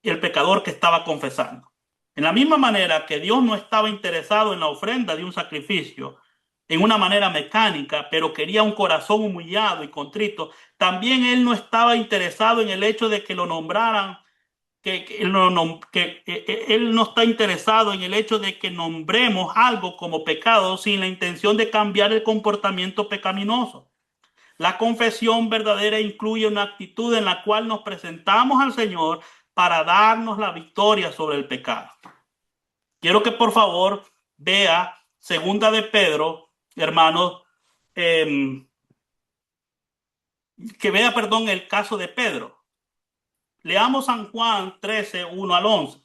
S1: y el pecador que estaba confesando. En la misma manera que Dios no estaba interesado en la ofrenda de un sacrificio en una manera mecánica, pero quería un corazón humillado y contrito, también Él no estaba interesado en el hecho de que lo nombraran, Él no está interesado en el hecho de que nombremos algo como pecado sin la intención de cambiar el comportamiento pecaminoso. La confesión verdadera incluye una actitud en la cual nos presentamos al Señor para darnos la victoria sobre el pecado. Quiero que por favor vea segunda de Pedro, hermanos, que vea, perdón, el caso de Pedro. Leamos San Juan 13, 1 al 11.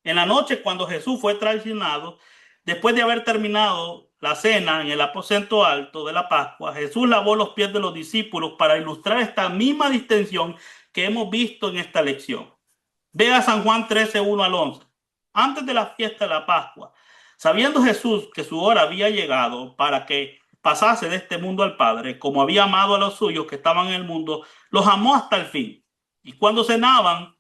S1: En la noche, cuando Jesús fue traicionado, después de haber terminado la cena en el aposento alto de la Pascua, Jesús lavó los pies de los discípulos para ilustrar esta misma distinción que hemos visto en esta lección. Vea San Juan 13, 1 al 11. Antes de la fiesta de la Pascua, sabiendo Jesús que su hora había llegado para que pasase de este mundo al Padre, como había amado a los suyos que estaban en el mundo, los amó hasta el fin. Y cuando cenaban,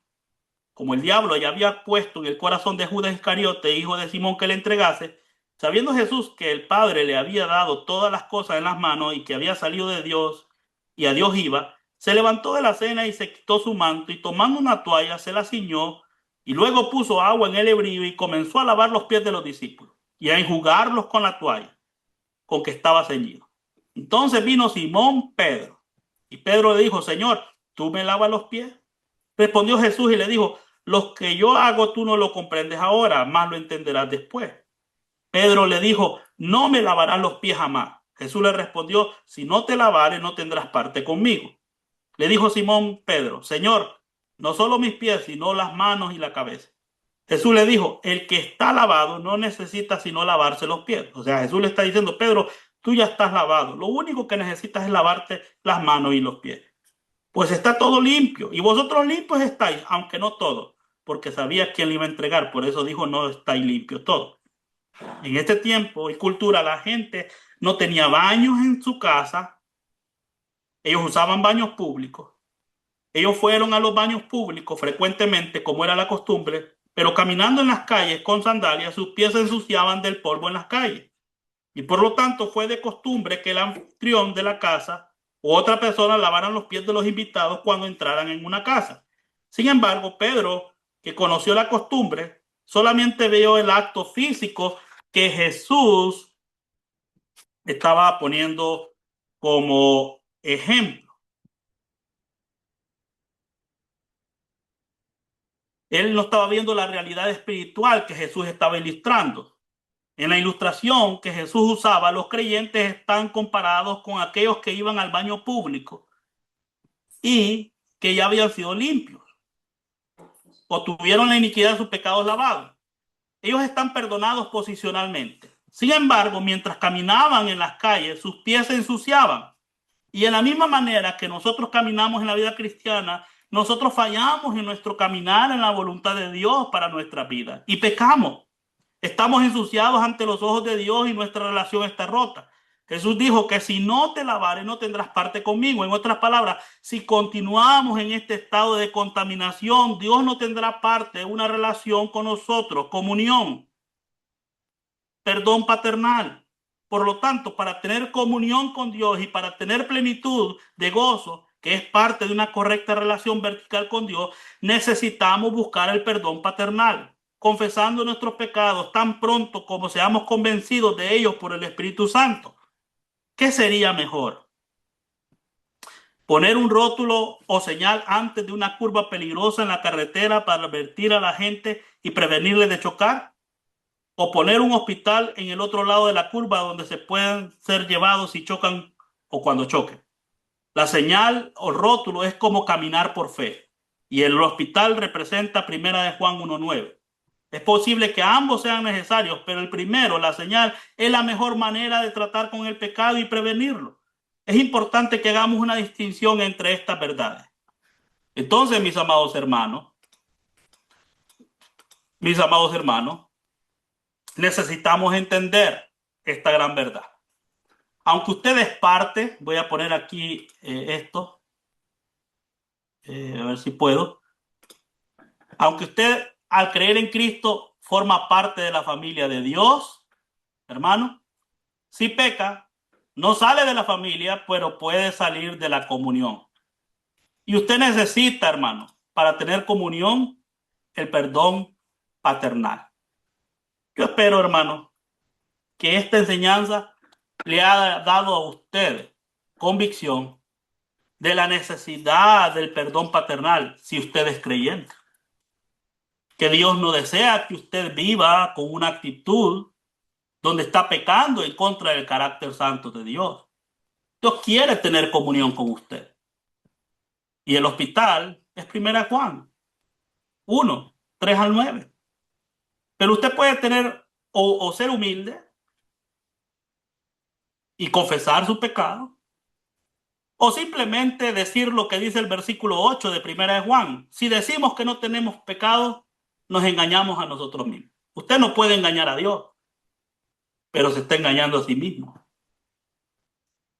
S1: como el diablo ya había puesto en el corazón de Judas Iscariote, hijo de Simón, que le entregase, sabiendo Jesús que el Padre le había dado todas las cosas en las manos y que había salido de Dios y a Dios iba, se levantó de la cena y se quitó su manto y tomando una toalla se la ciñó y luego puso agua en el hebrillo y comenzó a lavar los pies de los discípulos y a enjugarlos con la toalla con que estaba ceñido. Entonces vino Simón Pedro y Pedro le dijo: Señor, ¿tú me lavas los pies? Respondió Jesús y le dijo: los que yo hago tú no lo comprendes ahora, más lo entenderás después. Pedro le dijo: no me lavarás los pies jamás. Jesús le respondió: si no te lavares no tendrás parte conmigo. Le dijo Simón Pedro: Señor, no solo mis pies, sino las manos y la cabeza. Jesús le dijo: el que está lavado no necesita sino lavarse los pies. O sea, Jesús le está diciendo: Pedro, tú ya estás lavado. Lo único que necesitas es lavarte las manos y los pies. Pues está todo limpio y vosotros limpios estáis, aunque no todos, porque sabía quién le iba a entregar. Por eso dijo: no estáis limpios todos. En este tiempo y cultura la gente no tenía baños en su casa Ellos usaban baños públicos. Ellos fueron a los baños públicos frecuentemente, como era la costumbre, pero caminando en las calles con sandalias, sus pies se ensuciaban del polvo en las calles. Y por lo tanto fue de costumbre que el anfitrión de la casa u otra persona lavaran los pies de los invitados cuando entraran en una casa. Sin embargo, Pedro, que conoció la costumbre, solamente vio el acto físico que Jesús estaba poniendo como ejemplo. Él no estaba viendo la realidad espiritual que Jesús estaba ilustrando. En la ilustración que Jesús usaba, los creyentes están comparados con aquellos que iban al baño público y que ya habían sido limpios o tuvieron la iniquidad de sus pecados lavados. Ellos están perdonados posicionalmente. Sin embargo, mientras caminaban en las calles, sus pies se ensuciaban. Y en la misma manera que nosotros caminamos en la vida cristiana, nosotros fallamos en nuestro caminar en la voluntad de Dios para nuestra vida y pecamos. Estamos ensuciados ante los ojos de Dios y nuestra relación está rota. Jesús dijo que si no te lavares no tendrás parte conmigo. En otras palabras, si continuamos en este estado de contaminación, Dios no tendrá parte, una relación con nosotros, comunión, perdón paternal. Por lo tanto, para tener comunión con Dios y para tener plenitud de gozo, que es parte de una correcta relación vertical con Dios, necesitamos buscar el perdón paternal, confesando nuestros pecados tan pronto como seamos convencidos de ellos por el Espíritu Santo. ¿Qué sería mejor? ¿Poner un rótulo o señal antes de una curva peligrosa en la carretera para advertir a la gente y prevenirle de chocar? ¿O poner un hospital en el otro lado de la curva donde se puedan ser llevados si chocan o cuando choquen? La señal o rótulo es como caminar por fe y el hospital representa Primera de Juan 1:9. Es posible que ambos sean necesarios, pero el primero, la señal, es la mejor manera de tratar con el pecado y prevenirlo. Es importante que hagamos una distinción entre estas verdades. Entonces, mis amados hermanos, necesitamos entender esta gran verdad. Aunque usted es parte, voy a poner aquí esto, a ver si puedo. Aunque usted al creer en Cristo forma parte de la familia de Dios, hermano, si peca, no sale de la familia, pero puede salir de la comunión. Y usted necesita, hermano, para tener comunión, el perdón paternal. Yo espero, hermano, que esta enseñanza le ha dado a usted convicción de la necesidad del perdón paternal si usted es creyente. Que Dios no desea que usted viva con una actitud donde está pecando en contra del carácter santo de Dios. Dios quiere tener comunión con usted. Y el hospital es 1 Juan 1:3-9. Pero usted puede tener o ser humilde y confesar su pecado, o simplemente decir lo que dice el versículo 8 de 1 Juan. Si decimos que no tenemos pecado, nos engañamos a nosotros mismos. Usted no puede engañar a Dios, pero se está engañando a sí mismo.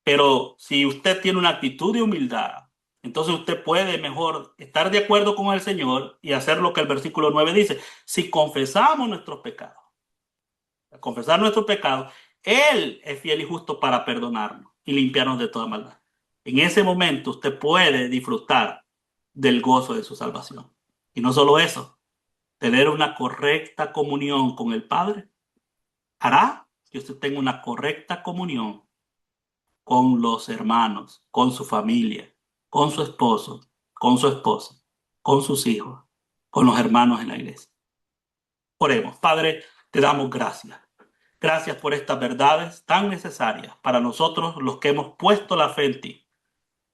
S1: Pero si usted tiene una actitud de humildad, entonces usted puede mejor estar de acuerdo con el Señor y hacer lo que el versículo 9 dice. Si confesamos nuestros pecados, al confesar nuestros pecados, Él es fiel y justo para perdonarnos y limpiarnos de toda maldad. En ese momento usted puede disfrutar del gozo de su salvación. Y no solo eso, tener una correcta comunión con el Padre hará que usted tenga una correcta comunión con los hermanos, con su familia, con su esposo, con su esposa, con sus hijos, con los hermanos en la iglesia. Oremos. Padre, te damos gracias. Gracias por estas verdades tan necesarias para nosotros los que hemos puesto la fe en ti,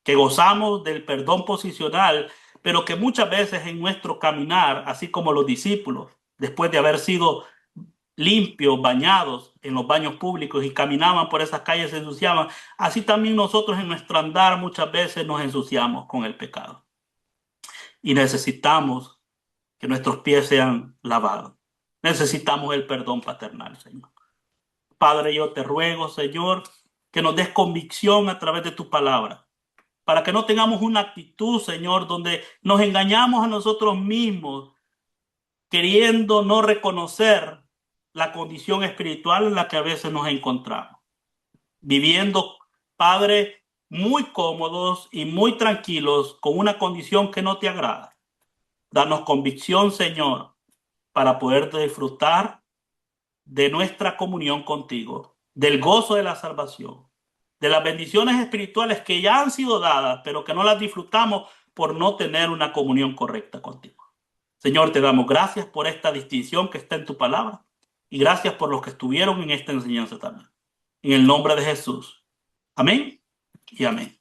S1: que gozamos del perdón posicional, pero que muchas veces en nuestro caminar, así como los discípulos, después de haber sido limpios, bañados en los baños públicos y caminaban por esas calles, se ensuciaban, así también nosotros en nuestro andar muchas veces nos ensuciamos con el pecado. Y necesitamos que nuestros pies sean lavados. Necesitamos el perdón paternal, Señor. Padre, yo te ruego, Señor, que nos des convicción a través de tu palabra para que no tengamos una actitud, Señor, donde nos engañamos a nosotros mismos, queriendo no reconocer la condición espiritual en la que a veces nos encontramos, viviendo, Padre, muy cómodos y muy tranquilos con una condición que no te agrada. Danos convicción, Señor, para poder disfrutar de nuestra comunión contigo, del gozo de la salvación, de las bendiciones espirituales que ya han sido dadas, pero que no las disfrutamos por no tener una comunión correcta contigo. Señor, te damos gracias por esta distinción que está en tu palabra y gracias por los que estuvieron en esta enseñanza también. En el nombre de Jesús. Amén y amén.